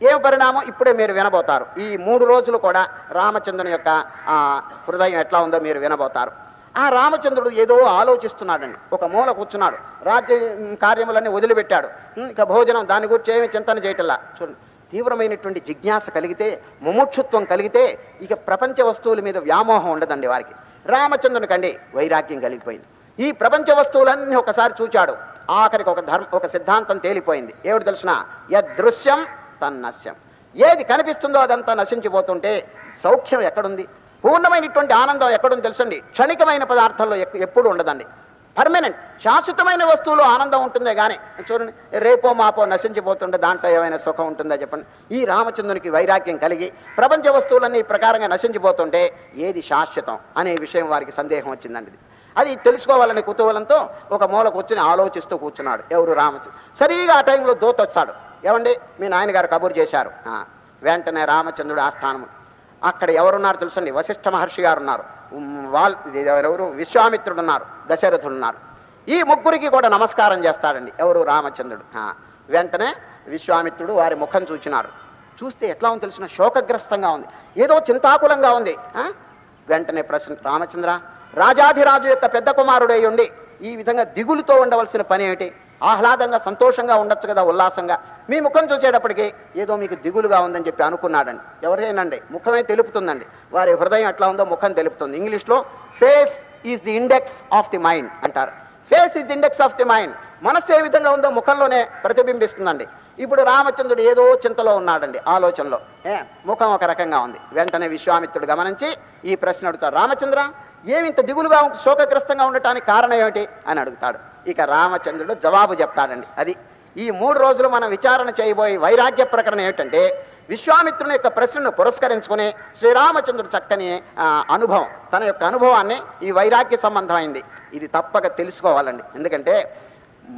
ఏం పరిణామం ఇప్పుడే మీరు వినబోతారు. ఈ 3 రోజులు కూడా రామచంద్రుని యొక్క హృదయం ఎట్లా ఉందో మీరు వినబోతారు. ఆ రామచంద్రుడు ఏదో ఆలోచిస్తున్నాడండి. ఒక మూల కూర్చున్నాడు, రాజ్య కార్యములన్నీ వదిలిపెట్టాడు. ఇక భోజనం దాని గురించి ఏమి చింతన చేయటల్లా. చూడండి, తీవ్రమైనటువంటి జిజ్ఞాస కలిగితే, ముముక్షుత్వం కలిగితే ఇక ప్రపంచ వస్తువుల మీద వ్యామోహం ఉండదండి వారికి. రామచంద్రునికండి వైరాగ్యం కలిగిపోయింది. ఈ ప్రపంచ వస్తువులన్నీ ఒకసారి చూచాడు. ఆఖరికి ఒక సిద్ధాంతం తేలిపోయింది. ఏమిటి తెలిసిన? యదృశ్యం తన్నశ్యం. ఏది కనిపిస్తుందో అదంతా నశించిపోతుంటే సౌఖ్యం ఎక్కడుంది? పూర్ణమైనటువంటి ఆనందం ఎక్కడుంది తెలుసండి? క్షణికమైన పదార్థంలో ఎప్పుడు ఉండదండి. పర్మనెంట్ శాశ్వతమైన వస్తువులో ఆనందం ఉంటుందే కానీ చూడండి, రేపో మాపో నశించిపోతుంటే దాంట్లో ఏమైనా సుఖం ఉంటుందా చెప్పండి. ఈ రామచంద్రునికి వైరాగ్యం కలిగి ప్రపంచ వస్తువులన్నీ ఈ ప్రకారంగా నశించిపోతుంటే ఏది శాశ్వతం అనే విషయం వారికి సందేహం వచ్చిందండి. అది తెలుసుకోవాలనే కుతూహలంతో ఒక మూల కూర్చుని ఆలోచిస్తూ కూర్చున్నాడు. ఎవరు? రామచంద్రుడు. సరిగా ఆ టైంలో దూత వచ్చాడు. ఏమండి, మీ నాయనగారు కబురు చేశారు. వెంటనే రామచంద్రుడు ఆస్థానము. అక్కడ ఎవరున్నారు తెలుసండి? వశిష్ఠ మహర్షి గారు ఉన్నారు, ఎవరు? విశ్వామిత్రుడు ఉన్నారు, దశరథుడు ఉన్నారు. ఈ ముగ్గురికి కూడా నమస్కారం చేస్తాడండి. ఎవరు? రామచంద్రుడు. వెంటనే విశ్వామిత్రుడు వారి ముఖం చూచినాడు. చూస్తే ఎట్లా ఉంది తెలిసిన? శోకగ్రస్తంగా ఉంది, ఏదో చింతాకులంగా ఉంది. వెంటనే ప్రశ్న, రామచంద్ర, రాజాధిరాజు యొక్క పెద్ద కుమారుడై ఉండి ఈ విధంగా దిగులుతో ఉండవలసిన పని ఏమిటి? ఆహ్లాదంగా సంతోషంగా ఉండొచ్చు కదా, ఉల్లాసంగా. మీ ముఖం చూసేటప్పటికి ఏదో మీకు దిగులుగా ఉందని చెప్పి అనుకున్నాడండి. ఎవరైనండి, ముఖమే తెలుపుతుందండి వారి హృదయం ఎట్లా ఉందో, ముఖం తెలుపుతుంది. ఇంగ్లీష్లో face is the index of the mind అంటారు. Face is the index of the mind. మనస్సు ఏ విధంగా ఉందో ముఖంలోనే ప్రతిబింబిస్తుందండి. ఇప్పుడు రామచంద్రుడు ఏదో చింతలో ఉన్నాడండి, ఆలోచనలో. ముఖం ఒక రకంగా ఉంది. వెంటనే విశ్వామిత్రుడు గమనించి ఈ ప్రశ్న అడుగుతాడు, రామచంద్ర, ఏమింత దిగులుగా శోకగ్రస్తంగా ఉండటానికి కారణం ఏమిటి అని అడుగుతాడు. ఇక రామచంద్రుడు జవాబు చెప్తాడండి. అది ఈ 3 రోజులు మనం విచారణ చేయబోయే వైరాగ్య ప్రకరణం ఏమిటంటే, విశ్వామిత్రుని యొక్క ప్రశ్నను పురస్కరించుకుని శ్రీరామచంద్రుడు చక్కని అనుభవం, తన యొక్క అనుభవాన్ని ఈ వైరాగ్య సంబంధమైంది. ఇది తప్పక తెలుసుకోవాలండి. ఎందుకంటే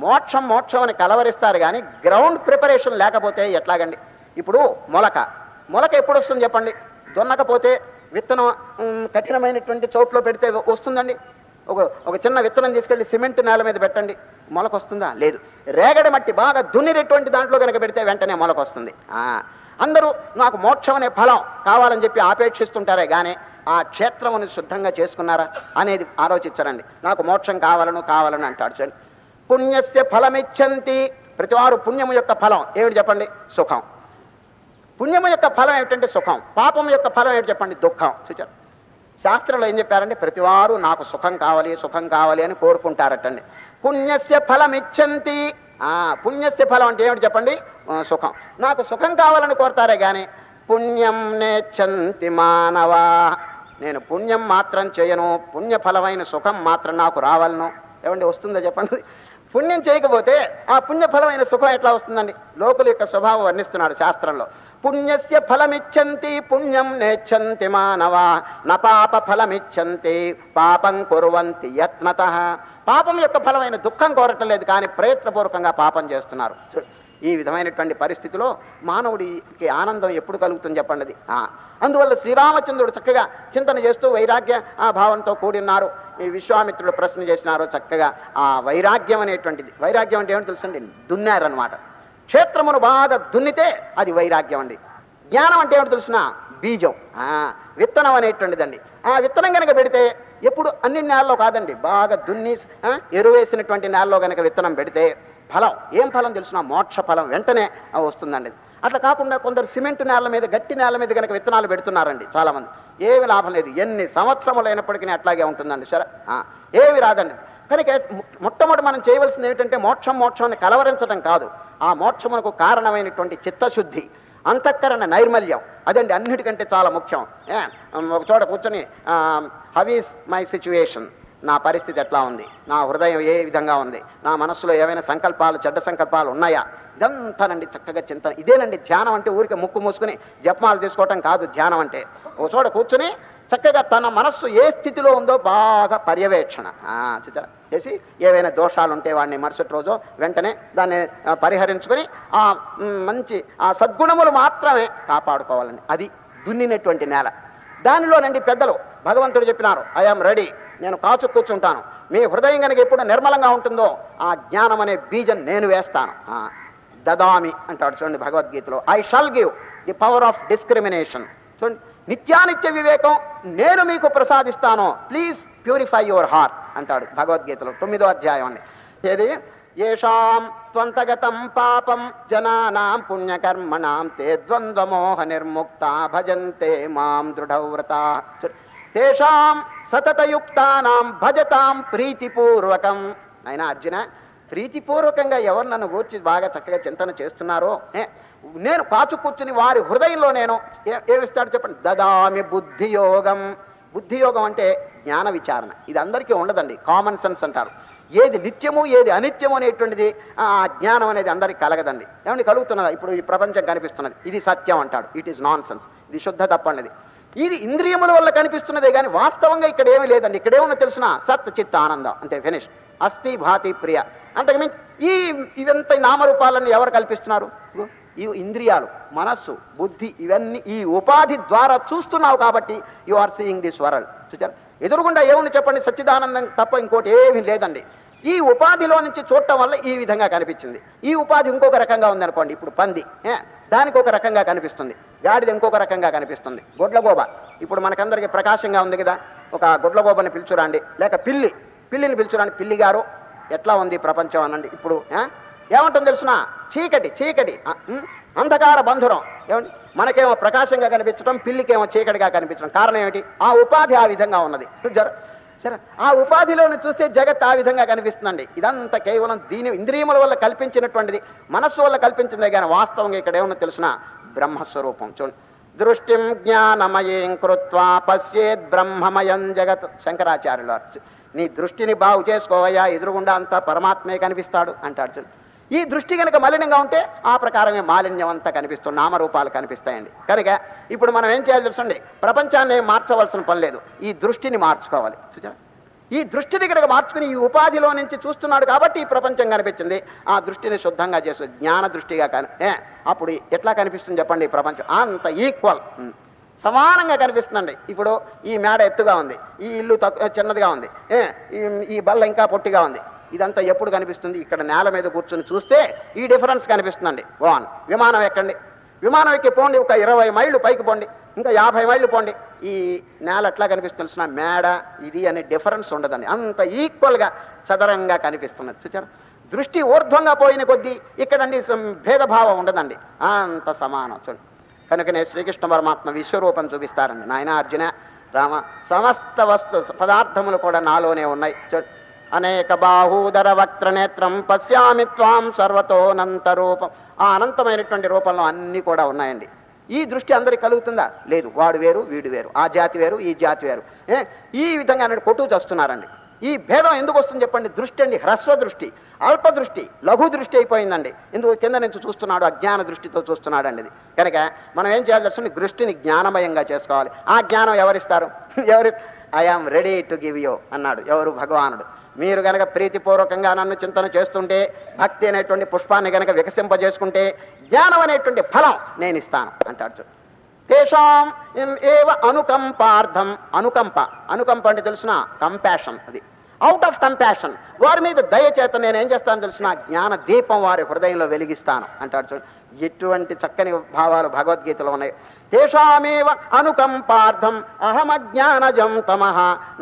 మోక్షం అని కలవరిస్తారు కానీ గ్రౌండ్ ప్రిపరేషన్ లేకపోతే ఎట్లాగండి? ఇప్పుడు మొలక ఎప్పుడు వస్తుంది చెప్పండి? దున్నకపోతే విత్తనం కఠినమైనటువంటి చోట్లో పెడితే వస్తుందండి? ఒక చిన్న విత్తనం తీసుకెళ్ళి సిమెంట్ నేల మీద పెట్టండి, మొలక వస్తుందా? లేదు. రేగడి మట్టి బాగా దున్నినటువంటి దాంట్లో కనుక పెడితే వెంటనే మొలక వస్తుంది. అందరూ నాకు మోక్షం అనే ఫలం కావాలని చెప్పి ఆపేక్షిస్తుంటారే కానీ ఆ క్షేత్రముని శుద్ధంగా చేసుకున్నారా అనేది ఆలోచించరండి. నాకు మోక్షం కావాలను అంటాడు. చూడండి, పుణ్యస్య ఫలమిచ్చంతి. ప్రతివారు పుణ్యము యొక్క ఫలం ఏమిటి చెప్పండి? సుఖం. పుణ్యము యొక్క ఫలం ఏమిటంటే సుఖం. పాపం యొక్క ఫలం ఏమిటి చెప్పండి? దుఃఖం. చూచారు, శాస్త్రంలో ఏం చెప్పారంటే ప్రతివారు నాకు సుఖం కావాలి అని కోరుకుంటారటండి. పుణ్యస్య ఫలమిచ్చంతి. పుణ్యస్య ఫలం అంటే ఏమిటి చెప్పండి? సుఖం. నాకు సుఖం కావాలని కోరుతారే కానీ పుణ్యం నేచ్చంతి మానవా. నేను పుణ్యం మాత్రం చేయను, పుణ్యఫలమైన సుఖం మాత్రం నాకు రావాలను. ఏమండి, వస్తుందా చెప్పండి? పుణ్యం చేయకపోతే ఆ పుణ్యఫలమైన సుఖం ఎట్లా వస్తుందండి? లోకుల యొక్క స్వభావం వర్ణిస్తున్నాడు శాస్త్రంలో. పుణ్యస్య ఫలమిచ్చంతి పుణ్యం నేచ్చంతి మానవా న పాప ఫలమిచ్చంతి పాపం కుర్వంతి యత్నతః. పాపం యొక్క ఫలమైన దుఃఖం కోరటం లేదు కానీ ప్రయత్నపూర్వకంగా పాపం చేస్తున్నారు. ఈ విధమైనటువంటి పరిస్థితిలో మానవుడికి ఆనందం ఎప్పుడు కలుగుతుంది చెప్పండి? అది అందువల్ల శ్రీరామచంద్రుడు చక్కగా చింతన చేస్తూ వైరాగ్య భావంతో కూడి ఉన్నారు. ఈ విశ్వామిత్రుడు ప్రశ్న చేసినారో చక్కగా ఆ వైరాగ్యం అనేటువంటిది. వైరాగ్యం అంటే ఏమిటి తెలుసండి? దున్నారనమాట. క్షేత్రమును బాగా దున్నితే అది వైరాగ్యం అండి. జ్ఞానం అంటే ఏమిటి తెలుసిన? బీజం, విత్తనం అనేటువంటిదండి. ఆ విత్తనం కనుక పెడితే ఎప్పుడు అన్ని నేలలో కాదండి, బాగా దున్ని ఎరువేసినటువంటి నేలలో కనుక విత్తనం పెడితే ఫలం ఏం ఫలం తెలుసిన? మోక్ష ఫలం వెంటనే వస్తుందండి. అట్లా కాకుండా కొందరు సిమెంట్ నేల మీద, గట్టి నేల మీద కనుక విత్తనాలు పెడుతున్నారండి చాలామంది. ఏమి లాభం లేదు, ఎన్ని సంవత్సరములు అయినప్పటికీ అట్లాగే ఉంటుందండి. సరే, ఏమి రాదండి. కనుక మొట్టమొదటి మనం చేయవలసింది ఏమిటంటే మోక్షాన్ని కలవరించడం కాదు, ఆ మోక్షమునకు కారణమైనటువంటి చిత్తశుద్ధి, అంతఃకరణ నైర్మల్యం, అదండి అన్నిటికంటే చాలా ముఖ్యం. ఒక చోట కూర్చొని హౌ ఈజ్ మై సిచ్యువేషన్, నా పరిస్థితి ఎట్లా ఉంది, నా హృదయం ఏ విధంగా ఉంది, నా మనస్సులో ఏమైనా సంకల్పాలు, చెడ్డ సంకల్పాలు ఉన్నాయా, ఇదంతానండి చక్కగా చింతన. ఇదేనండి ధ్యానం అంటే. ఊరికే ముక్కు మూసుకుని జపమాలు చేసుకోవటం కాదు ధ్యానం అంటే. ఒక చోట కూర్చుని చక్కగా తన మనస్సు ఏ స్థితిలో ఉందో బాగా పర్యవేక్షణ చేసి ఏవైనా దోషాలు ఉంటే వాడిని మరుసటి రోజు వెంటనే దాన్ని పరిహరించుకొని ఆ మంచి ఆ సద్గుణములు మాత్రమే కాపాడుకోవాలండి. అది దున్నినటువంటి నేల. దానిలోనండి పెద్దలు భగవంతుడు చెప్పినారు, ఐఆమ్ రెడీ, నేను కాచు కూర్చుంటాను. మీ హృదయం కనుక ఎప్పుడు నిర్మలంగా ఉంటుందో ఆ జ్ఞానం అనే బీజం నేను వేస్తాను. దదామి అంటాడు చూడండి భగవద్గీతలో, I shall give the power of discrimination. చూడండి, నిత్యానిత్య వివేకం నేను మీకు ప్రసాదిస్తాను, ప్లీజ్ ప్యూరిఫై యువర్ హార్ట్ అంటాడు భగవద్గీతలో 9వ అధ్యాయం అండి. ఏది ఏషాం త్వంతగతం పాపం జనానాం పుణ్యకర్మణాం తే ద్వంద్వమోహ నిర్ముక్తా భజంతే మాం దృఢవ్రతా తేషాం సతతయుక్తానాం భజతాం ప్రీతిపూర్వకం. అయినా అర్జున, ప్రీతిపూర్వకంగా ఎవరు నన్ను గూర్చి బాగా చక్కగా చింతన చేస్తున్నారో నేను కాచు కూర్చుని వారి హృదయంలో నేను ఏమిస్తాడు చెప్పండి, దదామి బుద్ధియోగం. బుద్ధియోగం అంటే జ్ఞాన విచారణ. ఇది అందరికీ ఉండదండి, కామన్ సెన్స్ అంటారు. ఏది నిత్యము ఏది అనిత్యము అనేటువంటిది ఆ జ్ఞానం అనేది అందరికీ కలగదండి. ఏమండి కలుగుతున్నదా? ఇప్పుడు ఈ ప్రపంచం కనిపిస్తున్నది, ఇది సత్యం అంటాడు, ఇట్ ఈస్ నాన్ సెన్స్, ఇది శుద్ధ తప్పండి. ఇది ఇంద్రియముల వల్ల కనిపిస్తున్నదే కానీ వాస్తవంగా ఇక్కడ ఏమీ లేదండి. ఇక్కడేమన్నా తెలిసిన సత్ చిత్త ఆనందం అంతే, ఫినిష్. అస్థి భాతి ప్రియ. అంతకుమించి ఇవంతా నామరూపాలన్నీ ఎవరు కల్పిస్తున్నారు? ఈ ఇంద్రియాలు, మనస్సు, బుద్ధి, ఇవన్నీ ఈ ఉపాధి ద్వారా చూస్తున్నావు కాబట్టి you are seeing this world. చూచారు, ఎదురుగుండా ఏముంది చెప్పండి, సచ్చిదానందం తప్ప ఇంకోటి ఏమీ లేదండి. ఈ ఉపాధిలో నుంచి చూడటం వల్ల ఈ విధంగా కనిపించింది. ఈ ఉపాధి ఇంకొక రకంగా ఉందనుకోండి, ఇప్పుడు పంది దానికి ఒక రకంగా కనిపిస్తుంది, గాడిద ఇంకొక రకంగా కనిపిస్తుంది, గొడ్లగోబ ఇప్పుడు మనకందరికీ ప్రకాశంగా ఉంది కదా, ఒక గొడ్లగోబని పిలుచురండి, లేక పిల్లిని పిలుచురండి, పిల్లి గారు ఎట్లా ఉంది ప్రపంచం అనండి. ఇప్పుడు ఏమంటుంది తెలుసిన, చీకటి అంధకార బంధురం. ఏమండి, మనకేమో ప్రకాశంగా కనిపించడం, పిల్లికేమో చీకటిగా కనిపించడం. కారణం ఏమిటి? ఆ ఉపాధి ఆ విధంగా ఉన్నది. సరే, ఆ ఉపాధిలోని చూస్తే జగత్ ఆ విధంగా కనిపిస్తుందండి. ఇదంతా కేవలం దీని ఇంద్రియముల వల్ల కల్పించినటువంటిది, మనస్సు వల్ల కల్పించిందే కానీ వాస్తవంగా ఇక్కడ ఏమన్నా తెలిసిన బ్రహ్మస్వరూపం. చూడండి, దృష్టిం జ్ఞానమయం కృత్వా పశ్యేద్ బ్రహ్మమయం జగత్. శంకరాచార్యులు, నీ దృష్టిని బాగు చేసుకోవయ్యా, ఎదురుగుండా అంతా పరమాత్మే కనిపిస్తాడు అంటాడు. చూడండి, ఈ దృష్టి కనుక మలినంగా ఉంటే ఆ ప్రకారమే మాలిన్యం అంతా కనిపిస్తుంది, నామరూపాలు కనిపిస్తాయండి. కనుక ఇప్పుడు మనం ఏం చేయాలి తెలుసండి, ప్రపంచాన్ని మార్చవలసిన పని లేదు, ఈ దృష్టిని మార్చుకోవాలి. చూచారా, ఈ దృష్టిని కనుక మార్చుకుని ఈ ఉపాధిలో నుంచి చూస్తున్నాడు కాబట్టి ఈ ప్రపంచం కనిపించింది. ఆ దృష్టిని శుద్ధంగా చేసు, జ్ఞాన దృష్టిగా అప్పుడు ఎట్లా కనిపిస్తుంది చెప్పండి? ఈ ప్రపంచం అంత ఈక్వల్, సమానంగా కనిపిస్తుందండి. ఇప్పుడు ఈ మేడ ఎత్తుగా ఉంది, ఈ ఇల్లు చిన్నదిగా ఉంది, ఈ బల్ల ఇంకా పొట్టిగా ఉంది. ఇదంతా ఎప్పుడు కనిపిస్తుంది? ఇక్కడ నేల మీద కూర్చొని చూస్తే ఈ డిఫరెన్స్ కనిపిస్తుందండి. విమానం ఎక్కండి, విమానం ఎక్కి పోండి, ఒక 20 మైళ్ళు పైకి పోండి, ఇంకా 50 మైళ్ళు పోండి, ఈ నేల ఎట్లా కనిపిస్తుంది? మేడ ఇది అనే డిఫరెన్స్ ఉండదండి, అంత ఈక్వల్గా చదరంగా కనిపిస్తున్నది. చూచారా, దృష్టి ఊర్ధ్వంగా పోయిన కొద్దీ ఇక్కడండి భేదభావం ఉండదండి, అంత సమానం. చూడండి, కనుకనే శ్రీకృష్ణ పరమాత్మ విశ్వరూపం చూపిస్తారండి. నాయన అర్జున, రామ, సమస్త పదార్థములు కూడా నాలోనే ఉన్నాయి. చూడండి, అనేక బాహూదర వక్త్ర నేత్రం పశ్యామి త్వాం సర్వతోనంత రూపం. ఆ అనంతమైనటువంటి రూపంలో అన్నీ కూడా ఉన్నాయండి. ఈ దృష్టి అందరికి కలుగుతుందా? లేదు. వాడు వేరు, వీడు వేరు, ఆ జాతి వేరు, ఈ జాతి వేరు, ఈ విధంగా కొట్టు చేస్తున్నారండి. ఈ భేదం ఎందుకు వస్తుంది చెప్పండి? దృష్టి అండి, హ్రస్వ దృష్టి, అల్ప దృష్టి, లఘు దృష్టి అయిపోయిందండి. ఎందుకు? కింద నుంచి చూస్తున్నాడు, అజ్ఞాన దృష్టితో చూస్తున్నాడు అండి. కనుక మనం ఏం చేయాలి తెలుసు? దృష్టిని జ్ఞానమయంగా చేసుకోవాలి. ఆ జ్ఞానం ఎవరిస్తారు? I am ready to give you అన్నాడు. ఎవరు? భగవానుడు. మీరు కనుక ప్రీతిపూర్వకంగా నన్ను చింతన చేస్తుంటే, భక్తి అనేటువంటి పుష్పాన్ని కనుక వికసింపజేసుకుంటే జ్ఞానం అనేటువంటి ఫలం నేను ఇస్తాను అంటాడు. తేషాం ఏవ అనుకంపార్థం. అనుకంప అంటే తెలుసిన కంపాషన్, అది అవుట్ ఆఫ్ కంపాషన్. వారి మీద దయచేత నేను ఏం చేస్తాను తెలుసిన? జ్ఞాన దీపం వారి హృదయంలో వెలిగిస్తాను అంటాడు. చూడండి, ఎటువంటి చక్కని భావాలు భగవద్గీతలో ఉన్నాయి. తేషామేవ అనుకంపార్థం అహమజ్ఞానజం తమః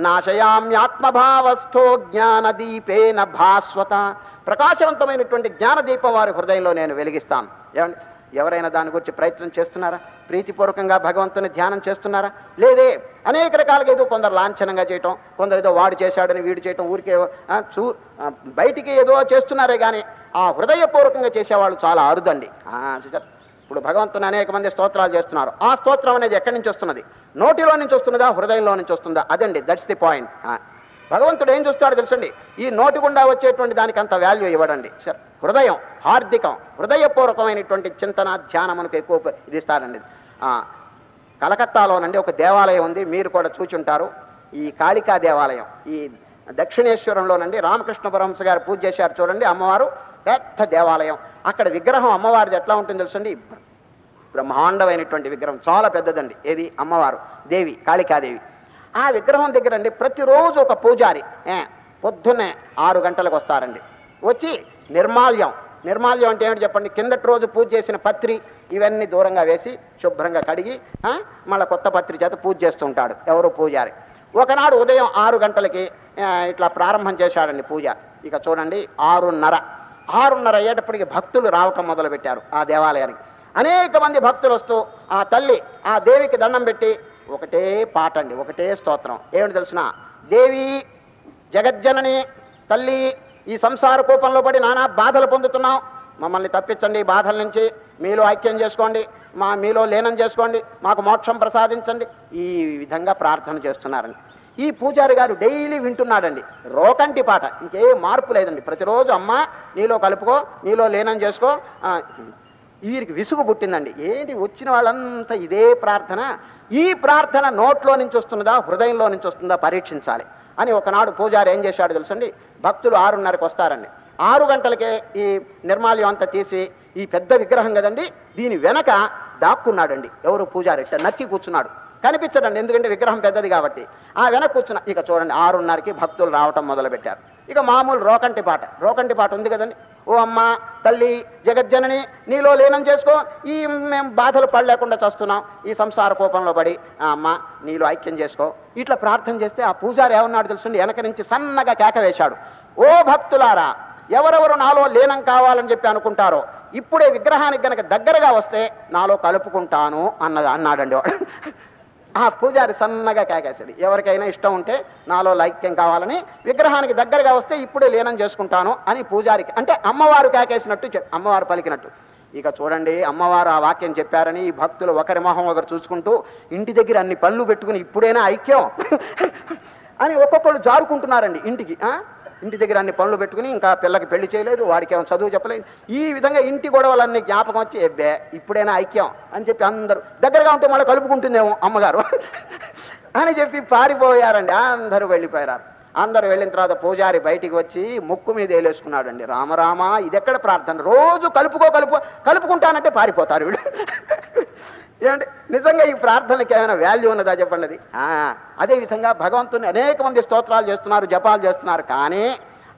నాశయామ్యాత్మభావస్థో జ్ఞానదీపేన భాస్వత. ప్రకాశవంతమైనటువంటి జ్ఞానదీపం వారి హృదయంలో నేను వెలిగిస్తాను. ఏమండి, ఎవరైనా దాని గురించి ప్రయత్నం చేస్తున్నారా? ప్రీతిపూర్వకంగా భగవంతుని ధ్యానం చేస్తున్నారా? లేదే. అనేక రకాలుగా ఏదో కొందరు లాంఛనంగా చేయటం, కొందరు ఏదో వాడు చేశాడని వీడు చేయటం, ఊరికే బయటికి ఏదో చేస్తున్నారే కానీ ఆ హృదయపూర్వకంగా చేసేవాళ్ళు చాలా అరుదండి. ఇప్పుడు భగవంతుని అనేక మంది స్తోత్రాలు చేస్తున్నారు. ఆ స్తోత్రం అనేది ఎక్కడి నుంచి వస్తున్నది? నోటిలో నుంచి వస్తున్నదా, హృదయంలో నుంచి వస్తుందా? అదండి, దట్స్ ది పాయింట్. భగవంతుడు ఏం చూస్తాడో తెలుసండి, ఈ నోటి గుండా వచ్చేటువంటి దానికి అంత వాల్యూ ఇవ్వడండి. హృదయం, హార్దికం, హృదయపూర్వకమైనటువంటి చింతన, ధ్యానం మనకు ఎక్కువ ఇది ఇస్తారండి. కలకత్తాలోనండి ఒక దేవాలయం ఉంది, మీరు కూడా చూచుంటారు. ఈ కాళికా దేవాలయం, ఈ దక్షిణేశ్వరంలోనండి రామకృష్ణ పరమహంస గారు పూజ చేశారు చూడండి. అమ్మవారు పెద్ద దేవాలయం. అక్కడ విగ్రహం అమ్మవారిది ఎట్లా ఉంటుంది తెలుసండి? బ్రహ్మాండమైనటువంటి విగ్రహం, చాలా పెద్దదండి. ఏది? అమ్మవారు, దేవి, కాళికాదేవి. ఆ విగ్రహం దగ్గర అండి ప్రతిరోజు ఒక పూజారి పొద్దున్నే 6 గంటలకు వస్తారండి. వచ్చి నిర్మాల్యం అంటే ఏమిటి చెప్పండి? కిందటి రోజు పూజ చేసిన పత్రి ఇవన్నీ దూరంగా వేసి శుభ్రంగా కడిగి మళ్ళీ కొత్త పత్రి చేత పూజ చేస్తూ ఉంటాడు ఎవరు? పూజారి. ఒకనాడు ఉదయం 6 గంటలకి ఇట్లా ప్రారంభం చేశాడండి పూజ. ఇక చూడండి 6:30 అయ్యేటప్పటికి భక్తులు రావటం మొదలుపెట్టారు ఆ దేవాలయానికి. అనేక మంది భక్తులు వస్తూ ఆ తల్లి ఆ దేవికి దండం పెట్టి ఒకటే పాట అండి, ఒకటే స్తోత్రం. ఏమిటి తెలుసిన? దేవి జగజ్జనని తల్లి, ఈ సంసార కూపంలో పడి నానా బాధలు పొందుతున్నాం, మమ్మల్ని తప్పించండి, ఈ బాధల నుంచి మీలో ఐక్యం చేసుకోండి, మీలో లీనం చేసుకోండి, మాకు మోక్షం ప్రసాదించండి. ఈ విధంగా ప్రార్థన చేస్తున్నారండి. ఈ పూజారి గారు డైలీ వింటున్నాడండి రోకంటి పాట, ఇంకే మార్పు లేదండి. ప్రతిరోజు అమ్మ నీలో కలుపుకో, నీలో లీనం చేసుకో. వీరికి విసుగు పుట్టిందండి. ఏంటి వచ్చిన వాళ్ళంతా ఇదే ప్రార్థన, ఈ ప్రార్థన నోట్లో నుంచి వస్తున్నదా హృదయంలో నుంచి వస్తుందా పరీక్షించాలి అని ఒకనాడు పూజారి ఏం చేశాడు తెలుసండి? భక్తులు 6:30కి వస్తారండి. 6 గంటలకే ఈ నిర్మాల్యం అంతా తీసి ఈ పెద్ద విగ్రహం కదండి దీని వెనక దాక్కున్నాడండి ఎవరు? పూజారి. నక్కి కూర్చున్నాడు, కనిపించడండి, ఎందుకంటే విగ్రహం పెద్దది కాబట్టి. ఆ వెనక కూర్చున్న ఇక చూడండి 6:30కి భక్తులు రావటం మొదలుపెట్టారు. ఇక మామూలు రోకంటి పాట ఉంది కదండి. ఓ అమ్మ తల్లి జగజ్జనని నీలో లీనం చేసుకో, ఈ మేము బాధలు పడలేకుండా చేస్తున్నాం, ఈ సంసార కోపంలో పడి అమ్మ నీలో ఐక్యం చేసుకో, ఇట్లా ప్రార్థన చేస్తే ఆ పూజారి ఏమన్నాడు తెలుసండి? వెనక నుంచి సన్నగా కేక వేశాడు. ఓ భక్తులారా, ఎవరెవరు నాలో లీనం కావాలని చెప్పి అనుకుంటారో ఇప్పుడే విగ్రహానికి గనక దగ్గరగా వస్తే నాలో కలుపుకుంటాను అన్నాడండి వాడు. ఆ పూజారి సన్నగా కేకేశాడు. ఎవరికైనా ఇష్టం ఉంటే నాలో ఐక్యం కావాలని విగ్రహానికి దగ్గరగా వస్తే ఇప్పుడే లీనం చేసుకుంటాను అని పూజారికి, అంటే అమ్మవారు కేకేసినట్టు, అమ్మవారు పలికినట్టు. ఇక చూడండి అమ్మవారు ఆ వాక్యం చెప్పారని ఈ భక్తులు ఒకరి మొహం ఒకరు చూసుకుంటూ ఇంటి దగ్గర అన్ని పనులు పెట్టుకుని ఇప్పుడైనా ఐక్యం అని ఒక్కొక్కళ్ళు జారుకుంటున్నారండి ఇంటికి. ఇంటి దగ్గర అన్ని పనులు పెట్టుకుని ఇంకా పిల్లకి పెళ్లి చేయలేదు, వాడికి ఏమో చదువు చెప్పలేదు, ఈ విధంగా ఇంటి గొడవలన్నీ జ్ఞాపకం వచ్చి ఎబ్బే ఇప్పుడైనా ఐక్యం అని చెప్పి అందరూ దగ్గరగా ఉంటే మళ్ళీ కలుపుకుంటుందేమో అమ్మగారు అని చెప్పి పారిపోయారండి. అందరూ వెళ్ళిపోయారు. అందరూ వెళ్ళిన తర్వాత పూజారి బయటికి వచ్చి ముక్కు మీద వేలేసుకున్నాడండి. రామరామ ఇదెక్కడ ప్రార్థన? రోజు కలుపుకుంటానంటే పారిపోతారు వీళ్ళు. ఏమంటే నిజంగా ఈ ప్రార్థనకి ఏమైనా వాల్యూ ఉన్నదా చెప్పండి? అది అదేవిధంగా భగవంతుని అనేక మంది స్తోత్రాలు చేస్తున్నారు, జపాలు చేస్తున్నారు, కానీ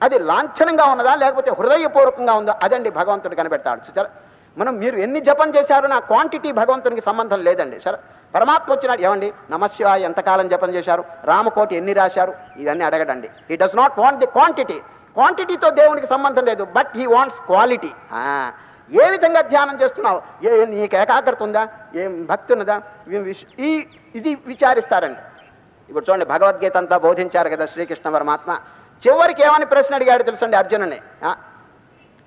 అది లాంఛనంగా ఉన్నదా లేకపోతే హృదయపూర్వకంగా ఉందా? అదండి భగవంతుడు కనిపెడతాడు. సరే మీరు ఎన్ని జపం చేశారో నా క్వాంటిటీ భగవంతునికి సంబంధం లేదండి. సరే పరమాత్మ వచ్చినాడు, ఏమండి నమశివాయ ఎంతకాలం జపం చేశారు, రామకోటి ఎన్ని రాశారు, ఇవన్నీ అడగడండి. He does not want the క్వాంటిటీతో దేవునికి సంబంధం లేదు, బట్ హీ వాంట్స్ క్వాలిటీ. ఏ విధంగా ధ్యానం చేస్తున్నావు, నీకు ఏకాగ్రత ఉందా, ఏం భక్తి ఉన్నదా, ఇది విచారిస్తారండి. ఇప్పుడు చూడండి భగవద్గీత అంతా బోధించారు కదా శ్రీకృష్ణ పరమాత్మ. చివరికి ఏమని ప్రశ్న అడిగాడు తెలుసండి అర్జునుని?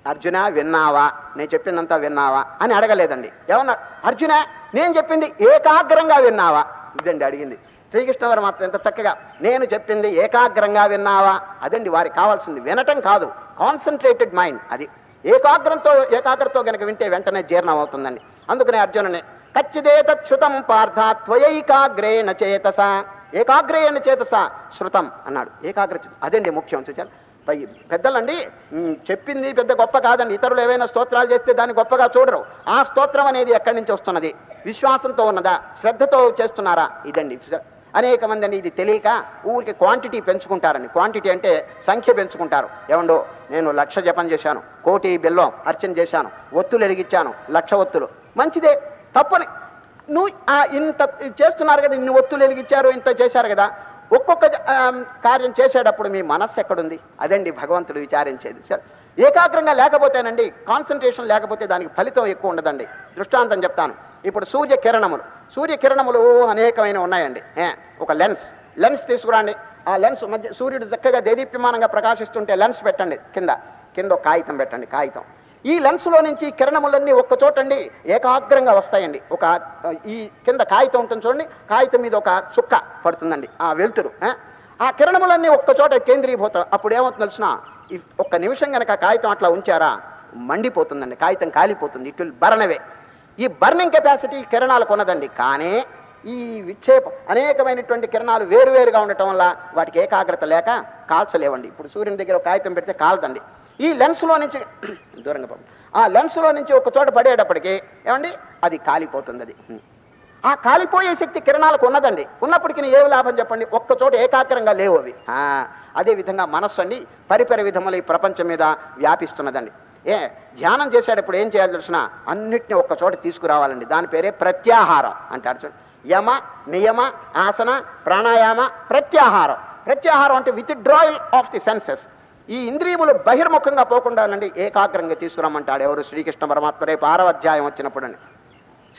అర్జున విన్నావా, నేను చెప్పిందంతా విన్నావా అని అడగలేదండి. ఏమన్నా అర్జున నేను చెప్పింది ఏకాగ్రంగా విన్నావా, ఇదండి అడిగింది. శ్రీకృష్ణ పరమాత్మ ఎంత చక్కగా నేను చెప్పింది ఏకాగ్రంగా విన్నావా, అదండి వారికి కావాల్సింది. వినటం కాదు, కాన్సన్ట్రేటెడ్ మైండ్. అది ఏకాగ్రతో గనక వింటే వెంటనే జీర్ణం అవుతుందండి. అందుకనే అర్జునుని కచ్చిదేతచ్యుతం పార్థ త్వయైకాగ్రేణ చేతస, ఏకాగ్రేణ చేతస శృతం అన్నాడు. అదండి ముఖ్యం. చూచారు పెద్దలండి చెప్పింది పెద్ద గొప్ప కాదండి. ఇతరులు ఏవైనా స్తోత్రాలు చేస్తే దాన్ని గొప్పగా చూడరు. ఆ స్తోత్రం అనేది ఎక్కడి నుంచి వస్తున్నది, విశ్వాసంతో ఉన్నదా, శ్రద్ధతో చేస్తున్నారా, ఇదండి. అనేక మంది అండి ఇది తెలియక ఊరికి క్వాంటిటీ పెంచుకుంటారండి. క్వాంటిటీ అంటే సంఖ్య పెంచుకుంటారు. ఏమండో నేను 1,00,000 జపం చేశాను, 1,000,000 బెల్లం అర్చన చేశాను, ఒత్తులు వెలిగించాను, 1,00,000 ఒత్తులు, మంచిదే, తప్పని నువ్వు ఇంత చేస్తున్నారు కదా, ఇన్ని ఒత్తులు వెలిగించారు, ఇంత చేశారు కదా, ఒక్కొక్క కార్యం చేసేటప్పుడు మీ మనస్సు ఎక్కడుంది, అదండి భగవంతుడు విచారించేది. సరే ఏకాగ్రంగా లేకపోతేనండి, కాన్సన్ట్రేషన్ లేకపోతే దానికి ఫలితం ఎక్కువ ఉండదండి. దృష్టాంతం చెప్తాను. ఇప్పుడు సూర్యకిరణములు అనేకమైన ఉన్నాయండి. ఒక లెన్స్ తీసుకురండి. ఆ లెన్స్ మధ్య సూర్యుడు చక్కగా దేదీప్యమానంగా ప్రకాశిస్తుంటే లెన్స్ పెట్టండి, కింద ఒక కాగితం పెట్టండి. కాగితం ఈ లెన్స్లో నుంచి కిరణములన్నీ ఒక్క చోటండి ఏకాగ్రంగా వస్తాయండి. ఈ కింద కాగితం ఉంటుంది చూడండి, కాగితం మీద ఒక చుక్క పడుతుందండి ఆ వెలుతురు. ఆ కిరణములన్నీ ఒక్క చోట కేంద్రీభూతం. అప్పుడు ఏమవుతుంది తెలిసిన, ఒక్క నిమిషం కనుక కాగితం అట్లా ఉంచారా మండిపోతుందండి, కాగితం కాలిపోతుంది. ఇట్ విల్ బర్న్ అవే. ఈ బర్నింగ్ కెపాసిటీ కిరణాలకు ఉన్నదండి. కానీ ఈ విక్షేపం అనేకమైనటువంటి కిరణాలు వేరువేరుగా ఉండటం వల్ల వాటికి ఏకాగ్రత లేక కాల్చలేవండి. ఇప్పుడు సూర్యుని దగ్గర ఒక కాగితం పెడితే కాలదండి. ఈ లెన్స్లో నుంచి దూరంగా ఆ లెన్స్లో నుంచి ఒక చోట పడేటప్పటికి ఏమండి అది కాలిపోతుంది. అది ఆ కాలిపోయే శక్తి కిరణాలకు ఉన్నదండి. ఉన్నప్పటికీ ఏమి లాభం చెప్పండి, ఒక్క చోట ఏకాగ్రంగా లేవు అవి. అదేవిధంగా మనస్సు అండి పరిపరి విధములు ఈ ప్రపంచం మీద వ్యాపిస్తున్నదండి. ధ్యానం చేసేటప్పుడు ఏం చేయాలి తెలిసిన, అన్నిటిని ఒక్క చోట తీసుకురావాలండి. దాని పేరే ప్రత్యాహారం అంటారు. చూడండి, యమ నియమ ఆసన ప్రాణాయామ ప్రత్యాహారం. ప్రత్యాహారం అంటే విత్డ్రాయల్ ఆఫ్ ది సెన్సెస్. ఈ ఇంద్రియములు బహిర్ముఖంగా పోకుండానండి ఏకాగ్రంగా తీసుకురమ్మంటాడు ఎవరు, శ్రీకృష్ణ పరమాత్మ. రేపు 6వ అధ్యాయం వచ్చినప్పుడు అండి.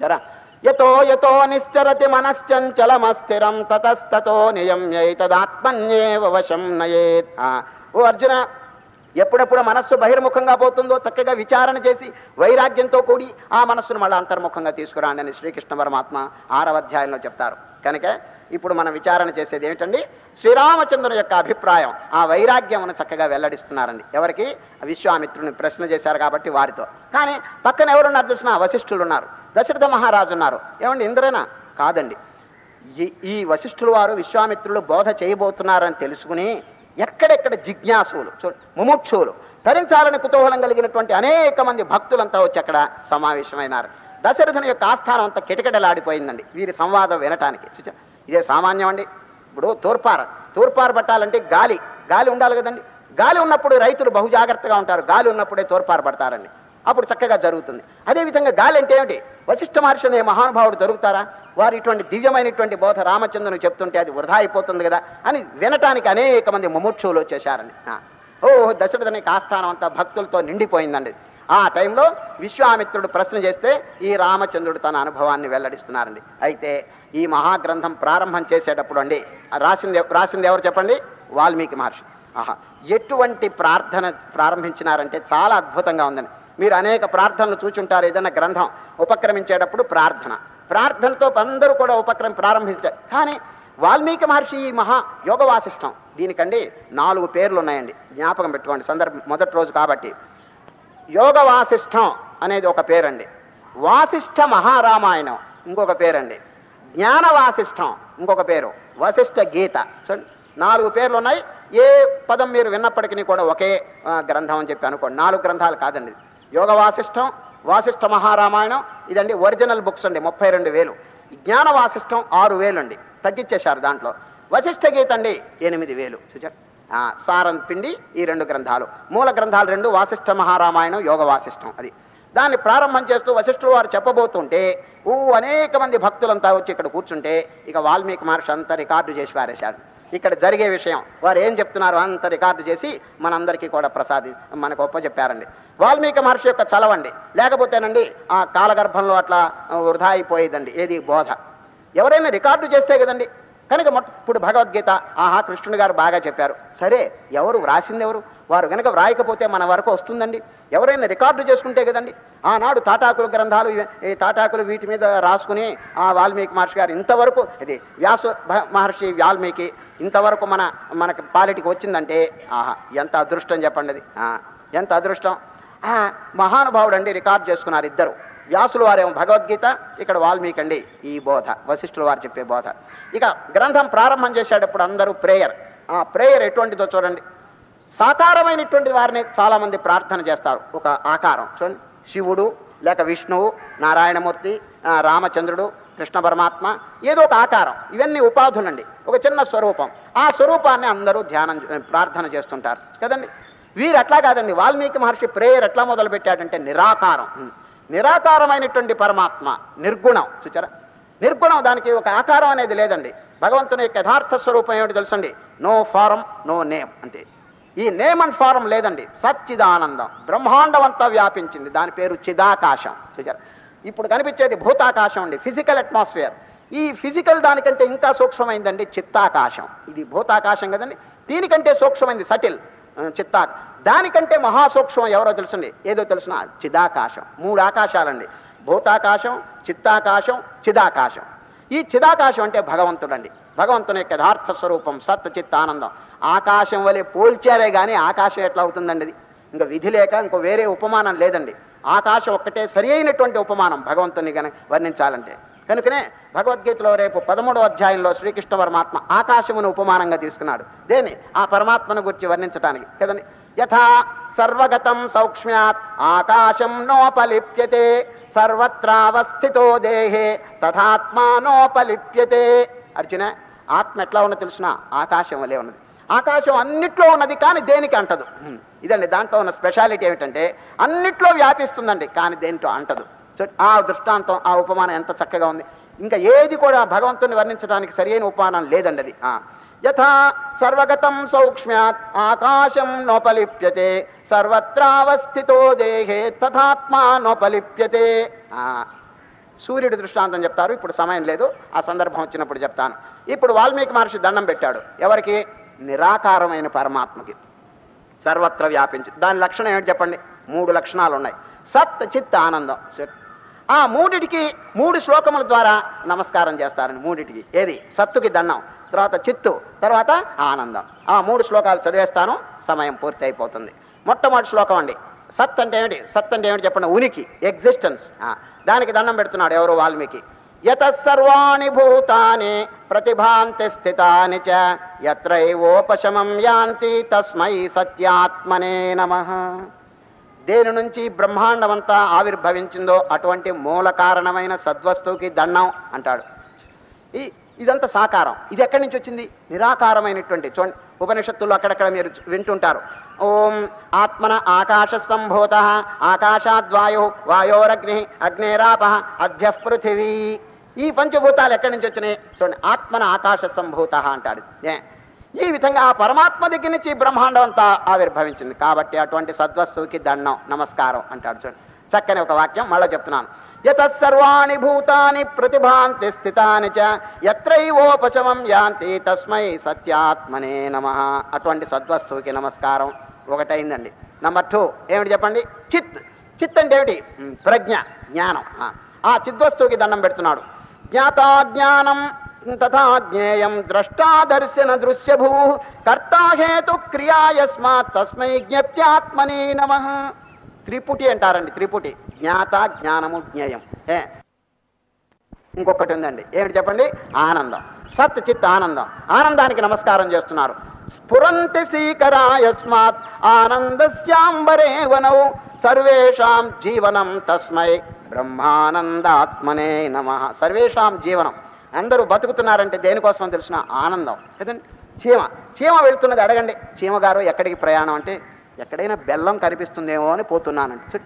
సరే, యతో యతో నిశ్చరతి మనశ్చంచలమస్థిరం తతస్తతో నియమ్యైతదాత్మన్యేవ వశం నయేత్. ఓ అర్జున, ఎప్పుడెప్పుడు మనస్సు బహిర్ముఖంగా పోతుందో చక్కగా విచారణ చేసి వైరాగ్యంతో కూడి ఆ మనస్సును మళ్ళీ అంతర్ముఖంగా తీసుకురాండి అని శ్రీకృష్ణ పరమాత్మ 6వ అధ్యాయంలో చెప్తారు. కనుక ఇప్పుడు మనం విచారణ చేసేది ఏమిటండి, శ్రీరామచంద్రుని యొక్క అభిప్రాయం ఆ వైరాగ్యమును చక్కగా వెల్లడిస్తున్నారండి. ఎవరికి? విశ్వామిత్రుని ప్రశ్న చేశారు కాబట్టి వారితో. కానీ పక్కన ఎవరున్నారు చూసినా వశిష్ఠులు ఉన్నారు, దశరథ మహారాజు ఉన్నారు. ఏమండి, ఇంద్రేనా? కాదండి. ఈ వశిష్ఠులు వారు విశ్వామిత్రులు బోధ చేయబోతున్నారని తెలుసుకుని ఎక్కడెక్కడ జిజ్ఞాసులు, ముముక్షువులు, తరించాలని కుతూహలం కలిగినటువంటి అనేక మంది భక్తులంతా వచ్చి అక్కడ సమావేశమైనారు. దశరథుని యొక్క ఆస్థానం అంతా కిటకిటలాడిపోయిందండి వీరి సంవాదం వినటానికి. ఇదే సామాన్యం అండి. ఇప్పుడు తూర్పార పట్టాలంటే గాలి ఉండాలి కదండి. గాలి ఉన్నప్పుడు రైతులు బహు జాగ్రత్తగా ఉంటారు, గాలి ఉన్నప్పుడే తూర్పార పడతారండి, అప్పుడు చక్కగా జరుగుతుంది. అదేవిధంగా గాలి అంటే ఏమిటి? వశిష్ఠ మహర్షి అనే మహానుభావుడు దొరుకుతారా? వారు ఇటువంటి దివ్యమైనటువంటి బోధ రామచంద్రుని చెప్తుంటే అది వృధా అయిపోతుంది కదా అని వినటానికి అనేక మంది ముముక్షువులు వచ్చేశారండి. దశరథుని ఆస్థానం అంతా భక్తులతో నిండిపోయిందండి. ఆ టైంలో విశ్వామిత్రుడు ప్రశ్న చేస్తే ఈ రామచంద్రుడు తన అనుభవాన్ని వెల్లడిస్తున్నారండి. అయితే ఈ మహాగ్రంథం ప్రారంభం చేసేటప్పుడు అండి రాసింది ఎవరు చెప్పండి? వాల్మీకి మహర్షి. ఎటువంటి ప్రార్థన ప్రారంభించినారంటే చాలా అద్భుతంగా ఉందండి. మీరు అనేక ప్రార్థనలు చూచుంటారు. ఏదైనా గ్రంథం ఉపక్రమించేటప్పుడు ప్రార్థనతో అందరూ కూడా ప్రారంభించారు. కానీ వాల్మీకి మహర్షి ఈ యోగ వాసిష్టం, దీనికండి 4 పేర్లు ఉన్నాయండి, జ్ఞాపకం పెట్టుకోండి. మొదటి రోజు కాబట్టి. యోగ వాసిష్టం అనేది ఒక పేరండి, వాసిష్ఠ మహారామాయణం ఇంకొక పేరండి, జ్ఞాన వాసిష్టం ఇంకొక పేరు, వశిష్ఠ గీత. చూడండి, 4 పేర్లు ఉన్నాయి. ఏ పదం మీరు విన్నప్పటికీ కూడా ఒకే గ్రంథం అని చెప్పి అనుకోండి. 4 గ్రంథాలు కాదండి. యోగ వాసిష్టం, వాసిష్ఠ మహారామాయణం ఇదండి ఒరిజినల్ బుక్స్ అండి, 32,000. జ్ఞాన వాసిష్టం 6,000 అండి, తగ్గించేశారు దాంట్లో. వశిష్ఠ గీత అండి 8,000. చూచారు, సారం పిండి ఈ 2 గ్రంథాలు, మూల గ్రంథాలు 2, వాసిష్ఠ మహారామాయణం, యోగ వాసిష్టం. అది దాన్ని ప్రారంభం చేస్తూ వశిష్ఠులు వారు చెప్పబోతుంటే అనేక మంది భక్తులంతా వచ్చి ఇక్కడ కూర్చుంటే ఇక వాల్మీకి మహర్షి అంతా రికార్డు చేసి పారేశాడు. ఇక్కడ జరిగే విషయం వారు ఏం చెప్తున్నారు అంత రికార్డు చేసి మనందరికీ కూడా మనకు ఒప్పచెప్పారండి. వాల్మీకి మహర్షి యొక్క చలవండి, లేకపోతేనండి ఆ కాలగర్భంలో అట్లా వృధా అయిపోయేదండి ఏది బోధ. ఎవరైనా రికార్డు చేస్తే కదండి. కనుక ఇప్పుడు భగవద్గీత కృష్ణుడు గారు బాగా చెప్పారు. సరే, ఎవరు వ్రాసింది ఎవరు? వారు కనుక వ్రాయకపోతే మన వరకు వస్తుందండి. ఎవరైనా రికార్డు చేసుకుంటే కదండి. ఆనాడు తాటాకుల గ్రంథాలు, ఈ తాటాకులు వీటి మీద రాసుకుని వాల్మీకి మహర్షి గారు ఇంతవరకు, ఇది వ్యాస మహర్షి వాల్మీకి ఇంతవరకు మనకి పాలిటికి వచ్చిందంటే ఎంత అదృష్టం చెప్పండి. అది ఎంత అదృష్టం. మహానుభావుడు అండి రికార్డు చేసుకున్నారు ఇద్దరు. వ్యాసులు వారేమో భగవద్గీత, ఇక్కడ వాల్మీకి అండి ఈ బోధ, వశిష్ఠులు వారు చెప్పే బోధ. ఇక గ్రంథం ప్రారంభం చేసేటప్పుడు అందరూ ప్రేయర్. ప్రేయర్ ఎటువంటిదో చూడండి. సాకారమైనటువంటి వారిని చాలామంది ప్రార్థన చేస్తారు. ఒక ఆకారం చూడండి, శివుడు లేక విష్ణువు, నారాయణమూర్తి, రామచంద్రుడు, కృష్ణ పరమాత్మ, ఏదో ఒక ఆకారం. ఇవన్నీ ఉపాధులండి, ఒక చిన్న స్వరూపం. ఆ స్వరూపాన్ని అందరూ ప్రార్థన చేస్తుంటారు కదండి. వీరు అట్లా కాదండి. వాల్మీకి మహర్షి ప్రేయర్ ఎట్లా మొదలు పెట్టాడంటే నిరాకారమైనటువంటి పరమాత్మ, నిర్గుణం. చూచారా, నిర్గుణం. దానికి ఒక ఆకారం అనేది లేదండి. భగవంతుని యొక్క యథార్థ స్వరూపం ఏమిటి తెలుసండి? No form, no name. అంతే. ఈ నేమ్ అండ్ ఫారం లేదండి. సచ్చిదానందం, బ్రహ్మాండం అంతా వ్యాపించింది. దాని పేరు చిదాకాశం. చూచారా, ఇప్పుడు కనిపించేది భూతాకాశం అండి, ఫిజికల్ అట్మాస్ఫియర్. ఈ ఫిజికల్ దానికంటే ఇంకా సూక్ష్మమైందండి చిత్తాకాశం. ఇది భూతాకాశం కదండి, దీనికంటే సూక్ష్మమైంది సటిల్ దానికంటే మహాసూక్ష్మం ఎవరో తెలుసండి? ఏదో తెలుసిన? చిదాకాశం. 3 ఆకాశాలండి, భూతాకాశం, చిత్తాకాశం, చిదాకాశం. ఈ చిదాకాశం అంటే భగవంతుడండి. భగవంతుని యొక్క యథార్థ స్వరూపం సత్ చిత్ ఆనందం. ఆకాశం వలె పోల్చారే కానీ ఆకాశం ఎట్లా అవుతుందండి? అది ఇంకా విధి లేక ఇంకో వేరే ఉపమానం లేదండి. ఆకాశం ఒక్కటే సరి అయినటువంటి ఉపమానం భగవంతుని కనుక వర్ణించాలంటే. కనుకనే భగవద్గీతలో రేపు 13వ అధ్యాయంలో శ్రీకృష్ణ పరమాత్మ ఆకాశమును ఉపమానంగా తీసుకున్నాడు. దేని? ఆ పరమాత్మను గురించి వర్ణించడానికి కదండి. యథా సర్వగతం సౌక్ష్మ్యాత్ ఆకాశం నోపలిప్యతే సర్వత్రావస్థితో దేహే తథాత్మానోపలిప్యతే. అర్జున, ఆత్మ ఎట్లా ఉన్నది తెలిసిన? ఆకాశం వలె ఉన్నది. ఆకాశం అన్నిట్లో ఉన్నది కానీ దేనికి అంటదు. ఇదండి దాంట్లో ఉన్న స్పెషాలిటీ ఏమిటంటే అన్నిట్లో వ్యాపిస్తుందండి కానీ దేంట్లో అంటదు. ఆ దృష్టాంతం, ఆ ఉపమానం ఎంత చక్కగా ఉంది. ఇంకా ఏది కూడా భగవంతుని వర్ణించడానికి సరైన ఉపమానం లేదండి అది. యథా సర్వగతం సౌక్ష్మ్యాత్ ఆకాశం నోపలిప్యతే సర్వత్రావస్థితో దేహే తథాత్మా నోపలిప్యతే. సూర్యుడి దృష్టాంతం చెప్తారు, ఇప్పుడు సమయం లేదు, ఆ సందర్భం వచ్చినప్పుడు చెప్తాను. ఇప్పుడు వాల్మీకి మహర్షి దండం పెట్టాడు ఎవరికి? నిరాకారమైన పరమాత్మకి, సర్వత్ర వ్యాపించి. దాని లక్షణం ఏమిటి చెప్పండి? 3 లక్షణాలు ఉన్నాయి. సత్, చిత్, ఆనందం. ఆ మూడిటికి 3 శ్లోకముల ద్వారా నమస్కారం చేస్తారండి. మూడిటికి ఏది? సత్తుకి దండం, తర్వాత చిత్తు, తర్వాత ఆనందం. ఆ 3 శ్లోకాలు చదివేస్తాను, సమయం పూర్తి అయిపోతుంది. మొట్టమొదటి శ్లోకం అండి. సత్ అంటే ఏమిటి? సత్ అంటే ఏమిటి చెప్పండి? ఉనికి, ఎగ్జిస్టెన్స్. దానికి దండం పెడుతున్నాడు ఎవరు? వాల్మీకి. యతసర్వాణి భూతాని ప్రతిభాంతి స్థితాని చ యత్రైవోపశమం యాంతి తస్మై సత్యాత్మనే నమః. దేని నుంచి బ్రహ్మాండమంతా ఆవిర్భవించిందో అటువంటి మూల కారణమైన సద్వస్తువుకి దండం అంటాడు. ఇదంతా సాకారం. ఇది ఎక్కడి నుంచి వచ్చింది? నిరాకారమైనటువంటి. చూడండి, ఉపనిషత్తుల్లో అక్కడక్కడ మీరు వింటుంటారు. ఓం ఆత్మన ఆకాశ సంభూత ఆకాశాద్వాయు వాయోరగ్ని అగ్నేరాప అద్భ్య పృథివీ. ఈ పంచభూతాలు ఎక్కడి నుంచి వచ్చినాయి? చూడండి, ఆత్మన ఆకాశ సంభూత అంటాడు. ఈ విధంగా ఆ పరమాత్మ దగ్గర నుంచి బ్రహ్మాండం అంతా ఆవిర్భవించింది. కాబట్టి అటువంటి సద్వస్తువుకి దండం, నమస్కారం అంటాడు. చూడండి, చక్కని ఒక వాక్యం మళ్ళీ చెప్తున్నాను. యతసర్వాణి భూతాని ప్రతిభాంతి స్థితాని చ యత్రైవోపశమం యాంతి తస్మై సత్యాత్మనే నమః. అటువంటి సద్వస్తువుకి నమస్కారం. ఒకటైందండి. నంబర్ 2 ఏమిటి చెప్పండి? చిత్. చిత్ అంటే ఏమిటి? ప్రజ్ఞ, జ్ఞానం. ఆ చిద్వస్తువుకి దండం పెడుతున్నాడు. జ్ఞాతా జ్ఞానం తథా జ్ఞేయం ద్రష్టా దర్శన దృశ్యభూ కర్తా హేతు క్రియాయస్మాత్ తస్మై జ్ఞప్త్యాత్మనే నమః. త్రిపుటి అంటారండి. త్రిపుటి, జ్ఞాత, జ్ఞానము, జ్ఞేయం. ఇంకొకటి ఉందండి. ఏమిటి చెప్పండి? ఆనందం. సత్, చిత్, ఆనందం. ఆనందానికి నమస్కారం చేస్తున్నారు. స్ఫురంతి సీకరాయస్మాత్ ఆనందస్యాంబరే వనౌ సర్వేషాం జీవనం తస్మై బ్రహ్మానందాత్మనే నమః. సర్వేషాం జీవనం, అందరూ బతుకుతున్నారంటే దేనికోసం తెలిసిన? ఆనందం. లేదండి, చీమ వెళుతున్నది అడగండి. చీమగారు ఎక్కడికి ప్రయాణం అంటే ఎక్కడైనా బెల్లం కనిపిస్తుందేమో అని పోతున్నానండి.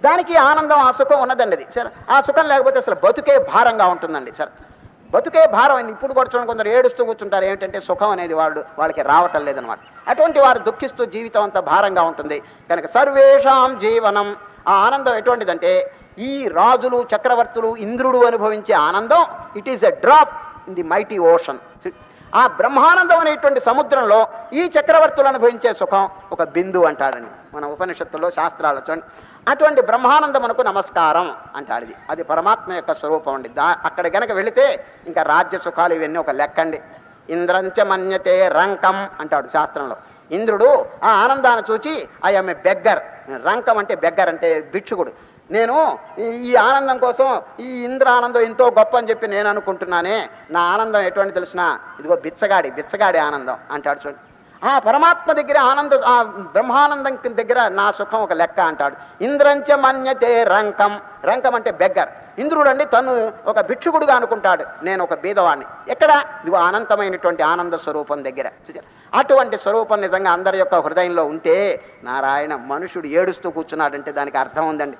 దానికి ఆనందం, ఆ సుఖం ఉన్నదండి. అది సరే, ఆ సుఖం లేకపోతే అసలు బతుకే భారంగా ఉంటుందండి. సరే, బతుకే భారం అయింది. ఇప్పుడు కూడా చూడండి, కొందరు ఏడుస్తూ కూర్చుంటారు. ఏమిటంటే సుఖం అనేది వాళ్ళకి రావటం లేదనమాట. అటువంటి వారు దుఃఖిస్తూ జీవితం అంతా భారంగా ఉంటుంది. కనుక సర్వేషాం జీవనం. ఆ ఆనందం ఎటువంటిదంటే ఈ రాజులు, చక్రవర్తులు, ఇంద్రుడు అనుభవించే ఆనందం, it is a drop in the mighty ocean. ఆ బ్రహ్మానందం అనేటువంటి సముద్రంలో ఈ చక్రవర్తులు అనుభవించే సుఖం ఒక బిందు అంటాడండి మన ఉపనిషత్తుల్లో, శాస్త్రాల్లో. చూడండి, అటువంటి బ్రహ్మానందమునకు నమస్కారం అంటాడు. అది పరమాత్మ యొక్క స్వరూపం అండి. అక్కడ గనక వెళితే ఇంకా రాజ్య సుఖాలు ఇవన్నీ ఒక లెక్కండి. ఇంద్రంచ మన్యతే రంకం అంటాడు శాస్త్రంలో. ఇంద్రుడు ఆ ఆనందాన్ని చూచి ఐఎమ్ ఏ బెగ్గర్. రంకం అంటే బెగ్గర్ అంటే భిక్షుకుడు. నేను ఈ ఆనందం కోసం ఈ ఇంద్ర ఆనందం ఎంతో గొప్ప అని చెప్పి నేను అనుకుంటున్నానే, నా ఆనందం ఎటువంటి తెలిసినా ఇదిగో బిచ్చగాడి ఆనందం అంటాడు. చూడండి, ఆ పరమాత్మ దగ్గర ఆనందం, ఆ బ్రహ్మానందం దగ్గర నా సుఖం ఒక లెక్క అంటాడు. ఇంద్రంచ మన్యతే రంకం. రంకం అంటే బెగ్గర్. ఇంద్రుడు అండి తను ఒక భిక్షుకుడుగా అనుకుంటాడు, నేను ఒక బీదవాణ్ణి. ఎక్కడ? ఇదిగో అనంతమైనటువంటి ఆనంద స్వరూపం దగ్గర. అటువంటి స్వరూపం నిజంగా అందరి యొక్క హృదయంలో ఉంటే నారాయణ, మనుషుడు ఏడుస్తూ కూర్చున్నాడంటే దానికి అర్థం ఉందండి.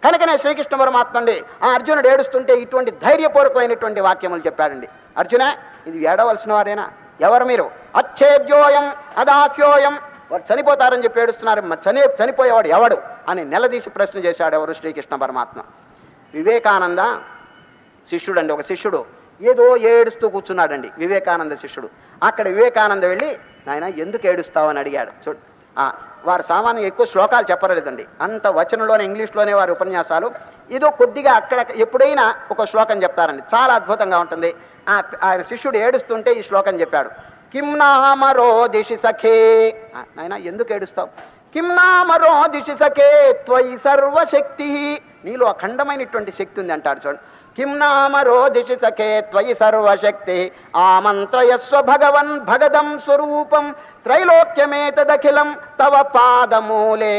కనుకనే శ్రీకృష్ణ పరమాత్మ అండి ఆ అర్జునుడు ఏడుస్తుంటే ఇటువంటి ధైర్యపూర్వకమైనటువంటి వాక్యములు చెప్పాడండి. అర్జున, ఇది ఏడవలసిన వారేనా? ఎవరు మీరు? అచ్ఛేద్యోయం అదాఖ్యోయం. వారు చనిపోతారని చెప్పి ఏడుస్తున్నారు. చనిపోయేవాడు ఎవడు అని నిలదీసి ప్రశ్న చేశాడు ఎవరు? శ్రీకృష్ణ పరమాత్మ. వివేకానంద శిష్యుడు అండి. ఒక శిష్యుడు ఏదో ఏడుస్తూ కూర్చున్నాడండి, వివేకానంద శిష్యుడు. అక్కడ వివేకానంద వెళ్ళి, నాయన ఎందుకు ఏడుస్తావు అని అడిగాడు. చూడు, వారు సామాన్యంగా ఎక్కువ శ్లోకాలు చెప్పలేదండి, అంత వచనంలోనే, ఇంగ్లీష్లోనే వారి ఉపన్యాసాలు. ఏదో కొద్దిగా అక్కడ ఎప్పుడైనా ఒక శ్లోకం చెప్తారండి, చాలా అద్భుతంగా ఉంటుంది. ఆయన శిష్యుడు ఏడుస్తుంటే ఈ శ్లోకం చెప్పాడు. కిం నామరో దిశి సఖే. నాయన ఎందుకు ఏడుస్తావు? కిం నామరో దిశి సఖే త్వయి సర్వశక్తి. నీలో అఖండమైనటువంటి శక్తి ఉంది అంటాడు. చూడండి, కిం నామ రోదిషి సఖే త్వయి సర్వశక్తి ఆమంత్రయస్వ భగవన్ భగదం స్వరూపం త్రైలోక్యమేతదఖిలం తవ పాదమూలే.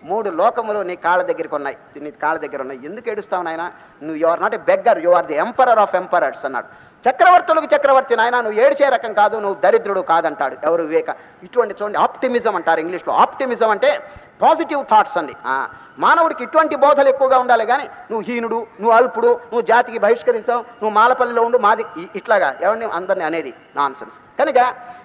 3 లోకములు నీ కాళ్ళ దగ్గరికి ఉన్నాయి, నీ కాళ్ళ దగ్గర ఉన్నాయి. ఎందుకు ఏడుస్తావు నాయన? నువ్వు you are not a beggar, you are the emperor of emperors అన్నాడు. చక్రవర్తులకు చక్రవర్తి నాయన, నువ్వు ఏడ్చే రకం కాదు, నువ్వు దరిద్రుడు కాదంటాడు ఎవరు? వివేక. ఇటువంటి చూడండి, ఆప్టిమిజం అంటారు ఇంగ్లీష్లో. ఆప్టిమిజం అంటే పాజిటివ్ థాట్స్ అండి. మానవుడికి ఇటువంటి బోధలు ఎక్కువగా ఉండాలి. కానీ నువ్వు హీనుడు, నువ్వు అల్పుడు, నువ్వు జాతికి బహిష్కరించావు, నువ్వు మాలపల్లిలో ఉండు, మాది ఇట్లాగా ఎవరిని అందరినీ అనేది నాన్సెన్స్. కనుక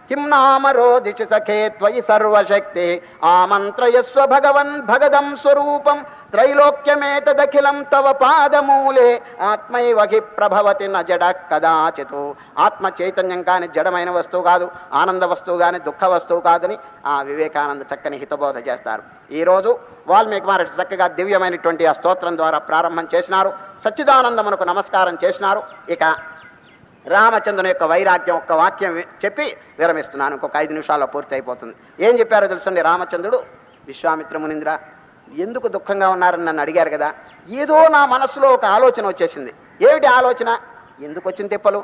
కిం నామ రోదిషి సఖే త్వయి సర్వశక్తి ఆమంత్రయస్వ భగవన్ భగదం స్వరూపం త్రైలోక్యమేతదఖిలం తవ పాదమూలే ఆత్మైవహి ప్రభవతి న జడ కదాచితు. ఆత్మ చైతన్యం కానీ జడమైన వస్తువు కాదు, ఆనంద వస్తువు కానీ దుఃఖ వస్తువు కాదని వివేకానంద చక్కని హితబోధ చేస్తారు. ఈరోజు వాల్మీకి మహర్షి చక్కగా దివ్యమైనటువంటి ఆ స్తోత్రం ద్వారా ప్రారంభం చేసినారు. సచ్చిదానందమునకు నమస్కారం చేసినారు. ఇక రామచంద్రుని యొక్క వైరాగ్యం ఒక్క వాక్యం చెప్పి విరమిస్తున్నాను. ఇంకొక 5 నిమిషాల్లో పూర్తి అయిపోతుంది. ఏం చెప్పారో తెలుసండి రామచంద్రుడు? విశ్వామిత్ర మునీంద్ర, ఎందుకు దుఃఖంగా ఉన్నారని నన్ను అడిగారు కదా. ఏదో నా మనస్సులో ఒక ఆలోచన వచ్చేసింది. ఏమిటి ఆలోచన? ఎందుకు వచ్చింది తిప్పలు?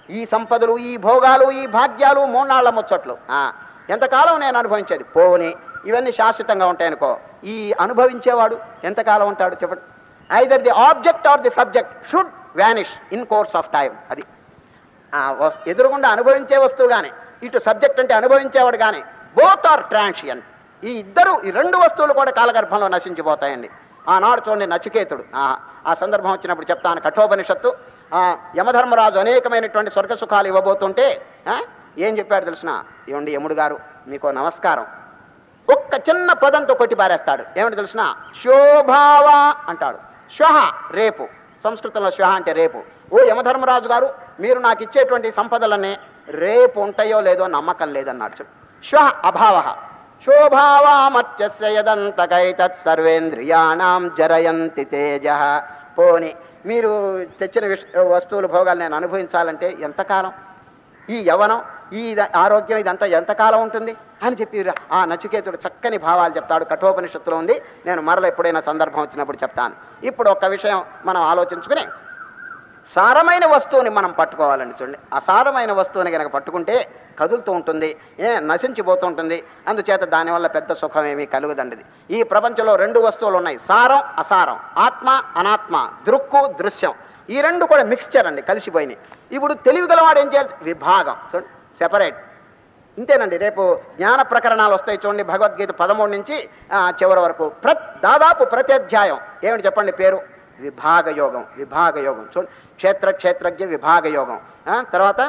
ఈ సంపదలు, ఈ భోగాలు, ఈ భాగ్యాలు 3 నాళ్ల ముచ్చట్లు. ఎంతకాలం నేను అనుభవించేది? పోని ఇవన్నీ శాశ్వతంగా ఉంటాయనుకో, ఈ అనుభవించేవాడు ఎంతకాలం ఉంటాడు చెప్పండి? Either the object or the subject should vanish in course of time. అది ఎదురుగుండా అనుభవించే వస్తువు కానీ, ఇటు సబ్జెక్ట్ అంటే అనుభవించేవాడు కానీ, బోత్ ఆర్ ట్రాన్షియంట్. ఈ 2 వస్తువులు కూడా కాలగర్భంలో నశించిపోతాయండి. ఆనాడు చూడండి నచికేతుడు, ఆ సందర్భం వచ్చినప్పుడు చెప్తాను. కఠోపనిషత్తు యమధర్మరాజు అనేకమైనటువంటి స్వర్గసుఖాలు ఇవ్వబోతుంటే ఏం చెప్పాడు తెలిసిన? ఏమండి యముడు గారు, మీకు నమస్కారం. ఒక్క చిన్న పదంతో కొట్టి పారేస్తాడు. ఏమిటి తెలిసిన? శోభావ అంటాడు. శ్వహ రేపు, సంస్కృతంలో శ్వహ అంటే రేపు. ఓ యమధర్మరాజు గారు, మీరు నాకు ఇచ్చేటువంటి సంపదలన్నీ రేపు ఉంటాయో లేదో నమ్మకం లేదన్నాడు. శ్వహ అభావ శోభావామత్యస్య యదంతకైతత్ సర్వేంద్రియాణం జరయంతి తేజ. పోని మీరు తెచ్చిన వస్తువులు భోగాలు నేను అనుభవించాలంటే ఎంతకాలం? ఈ యవనం, ఈ ఆరోగ్యం, ఇదంతా ఎంతకాలం ఉంటుంది అని చెప్పి ఆ నచికేతుడు చక్కని భావాలు చెప్తాడు. కఠోపనిషత్తులో ఉంది. నేను మరల ఎప్పుడైనా సందర్భం వచ్చినప్పుడు చెప్తాను. ఇప్పుడు ఒక విషయం మనం ఆలోచించుకుని, సారమైన వస్తువుని మనం పట్టుకోవాలండి. చూడండి, అసారమైన వస్తువుని కనుక పట్టుకుంటే కదులుతూ ఉంటుంది, నశించిపోతూ ఉంటుంది. అందుచేత దానివల్ల పెద్ద సుఖం ఏమీ కలుగుదండి. ఈ ప్రపంచంలో 2 వస్తువులు ఉన్నాయి, సారం అసారం, ఆత్మ అనాత్మ, దృక్కు దృశ్యం. ఈ 2 కూడా మిక్స్చర్ అండి, కలిసిపోయినాయి. ఇప్పుడు తెలివిగలవాడు ఏం చేయాలి? విభాగం. చూడండి, సెపరేట్. ఇంతేనండి. రేపు జ్ఞాన ప్రకరణాలు వస్తాయి చూడండి, భగవద్గీత 13 నుంచి చివరి వరకు. దాదాపు ప్రతి అధ్యాయం ఏమిటి చెప్పండి పేరు? విభాగయోగం. విభాగయోగం చూడండి, క్షేత్రజ్ఞ విభాగయోగం, తర్వాత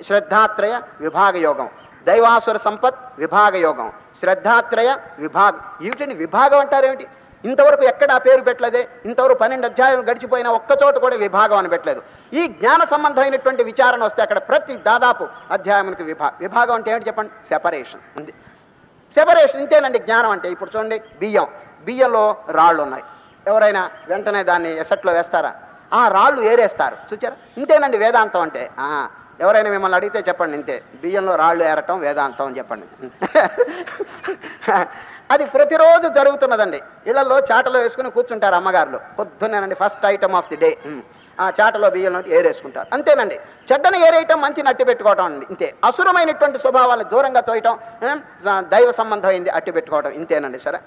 శ్రద్ధాత్రయ విభాగయోగం, దైవాసుర సంపత్ విభాగయోగం, శ్రద్ధాత్రయ విభాగం. ఏమిటండి విభాగం అంటారేమిటి? ఇంతవరకు ఎక్కడ ఆ పేరు పెట్టలేదే. ఇంతవరకు 12 అధ్యాయాలు గడిచిపోయినా ఒక్కచోట కూడా విభాగం అని పెట్టలేదు. ఈ జ్ఞాన సంబంధమైనటువంటి విచారణ వస్తే అక్కడ ప్రతి దాదాపు అధ్యాయానికి విభాగం అంటే ఏమిటి చెప్పండి? సెపరేషన్ ఉంది. సెపరేషన్ ఇంతేనండి జ్ఞానం అంటే. ఇప్పుడు చూడండి, బియ్యంలో రాళ్ళు ఉన్నాయి. ఎవరైనా వెంటనే దాన్ని ఎసట్లో వేస్తారా? ఆ రాళ్ళు ఏరేస్తారు. చూచారా? ఇంతేనండి వేదాంతం అంటే. ఎవరైనా మిమ్మల్ని అడిగితే చెప్పండి ఇంతే, బియ్యంలో రాళ్ళు ఏరటం వేదాంతం అని చెప్పండి. అది ప్రతిరోజు జరుగుతున్నదండి. ఇళ్లలో చాటలో వేసుకుని కూర్చుంటారు అమ్మగారులు. పొద్దున్నేనండి first item of the day ఆ చాటలో బియ్యం ఏరేసుకుంటారు. అంతేనండి. చెడ్డను ఏరేయటం, మంచిని అట్టి పెట్టుకోవటం అండి. ఇంతే. అసురమైనటువంటి స్వభావాలను దూరంగా తోయటం, దైవ సంబంధమైంది అట్టి పెట్టుకోవటం. ఇంతేనండి. సరే,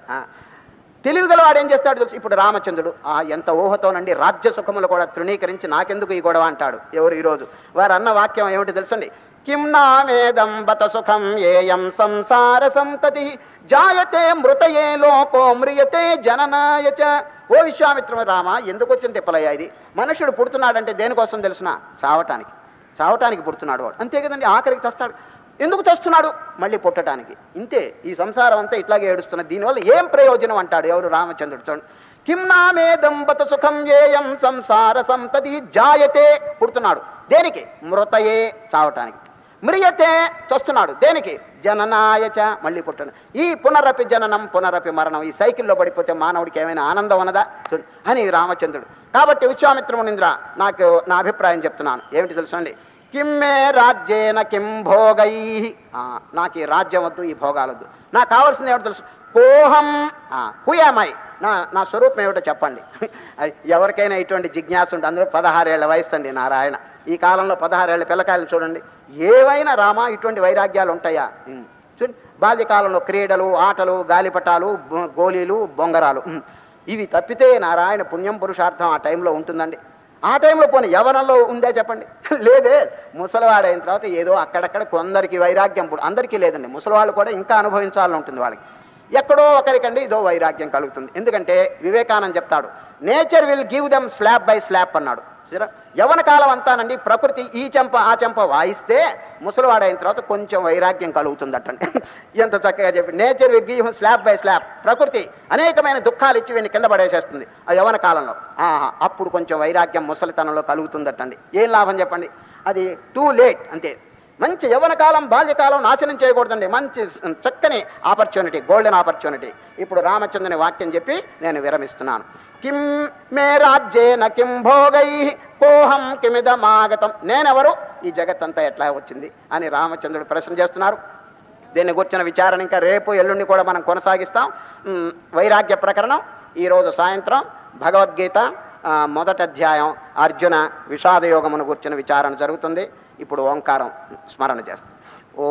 తెలివిగలవాడు ఏం చేస్తాడు తెలుసు? ఇప్పుడు రామచంద్రుడు ఎంత ఊహతోనండి రాజ్య సుఖములు కూడా తృణీకరించి నాకెందుకు ఈ గొడవ అంటాడు. ఎవరు ఈరోజు? వారు అన్న వాక్యం ఏమిటి తెలుసండి? కిం నామేదం బత సుఖం ఏయం సంసార సంతతి జాయతే మృతయే లోకో మ్రియతే జననాయచ. ఓ విశ్వామిత్ర రామ, ఎందుకు వచ్చింది తిప్పలయ్యా ఇది? మనుషుడు పుడుతున్నాడంటే దేనికోసం తెలుసునా? చావటానికి పుడుతున్నాడు వాడు. అంతే కదండి. ఆఖరికి చస్తాడు. ఎందుకు చస్తున్నాడు? మళ్ళీ పుట్టడానికి. ఇంతే. ఈ సంసారం అంతా ఇట్లాగే ఏడుస్తున్నది. దీనివల్ల ఏం ప్రయోజనం అంటాడు ఎవరు? రామచంద్రుడు. చూడండి, కిం నామేదం బత సుఖం ఏయం సంసార సంతతి జాయతే, పుడుతున్నాడు. దేనికి? మృతయే, చావటానికి. మ్రియతే, చస్తున్నాడు. దేనికి? జననాయచ, మళ్ళీ పుట్టను. ఈ పునరపి జననం పునరపి మరణం, ఈ సైకిల్లో పడిపోతే మానవుడికి ఏమైనా ఆనందం ఉన్నదా అని రామచంద్రుడు. కాబట్టి విశ్వామిత్రమునింద్ర, నాకు నా అభిప్రాయం చెప్తున్నాను. ఏమిటి తెలుసండి? కిమ్మే రాజ్యేన కిం భోగై. నాకు ఈ రాజ్యం వద్దు, ఈ భోగాలొద్దు. నాకు కావాల్సింది ఏమిటి తెలుసు? కోహం, హుయామై, నా నా స్వరూపం ఏమిటో చెప్పండి. ఎవరికైనా ఇటువంటి జిజ్ఞాస ఉంటుంది. అందులో 16 ఏళ్ల వయసు అండి నారాయణ. ఈ కాలంలో 16 ఏళ్ల పిల్లకాయలను చూడండి, ఏవైనా రామా ఇటువంటి వైరాగ్యాలు ఉంటాయా? చూడండి, బాల్యకాలంలో క్రీడలు, ఆటలు, గాలిపటాలు, గోళీలు, బొంగరాలు, ఇవి తప్పితే నారాయణ పుణ్యం పురుషార్థం ఆ టైంలో ఉంటుందండి. ఆ టైంలో పోనీ యవనంలో ఉందే చెప్పండి? లేదే. ముసలివాడైన తర్వాత ఏదో అక్కడక్కడ కొందరికి వైరాగ్యం, అందరికీ లేదండి. ముసలివాళ్ళు కూడా ఇంకా అనుభవించాలని ఉంటుంది వాళ్ళకి. ఎక్కడో ఒకరికండి ఇదో వైరాగ్యం కలుగుతుంది. ఎందుకంటే వివేకానంద చెప్తాడు, nature will give them slab by slab అన్నాడు. యవన కాలం అంతానండి ప్రకృతి ఈ చెంప ఆ చెంప వాయిస్తే ముసలివాడైన తర్వాత కొంచెం వైరాగ్యం కలుగుతుందటండి. ఎంత చక్కగా చెప్పి, nature will give slab by slab. ప్రకృతి అనేకమైన దుఃఖాలు ఇచ్చి వీడిని కింద పడేసేస్తుంది ఆ యవన కాలంలో. అప్పుడు కొంచెం వైరాగ్యం ముసలితనంలో కలుగుతుందటండి. ఏం లాభం చెప్పండి? అది టూ లేట్ అంతే. మంచి యవన కాలం, బాల్యకాలం నాశనం చేయకూడదండి. మంచి చక్కని ఆపర్చునిటీ, గోల్డెన్ ఆపర్చునిటీ. ఇప్పుడు రామచంద్రుని వాక్యం చెప్పి నేను విరమిస్తున్నాను. కిం మే రాజ్యేన కిం భోగై కోహం కిమిదమాగతం. నేనెవరు, ఈ జగత్తంతా ఎట్లా వచ్చింది అని రామచంద్రుడు ప్రశ్న చేస్తున్నారు. దీన్ని గురించిన విచారణ ఇంకా రేపు ఎల్లుండి కూడా మనం కొనసాగిస్తాం. వైరాగ్య ప్రకరణం ఈరోజు సాయంత్రం భగవద్గీత మొదటి అధ్యాయం అర్జున విషాదయోగమును గురించిన విచారణ జరుగుతుంది. ఇప్పుడు ఓంకారం స్మరణ చేస్తాం. ఓ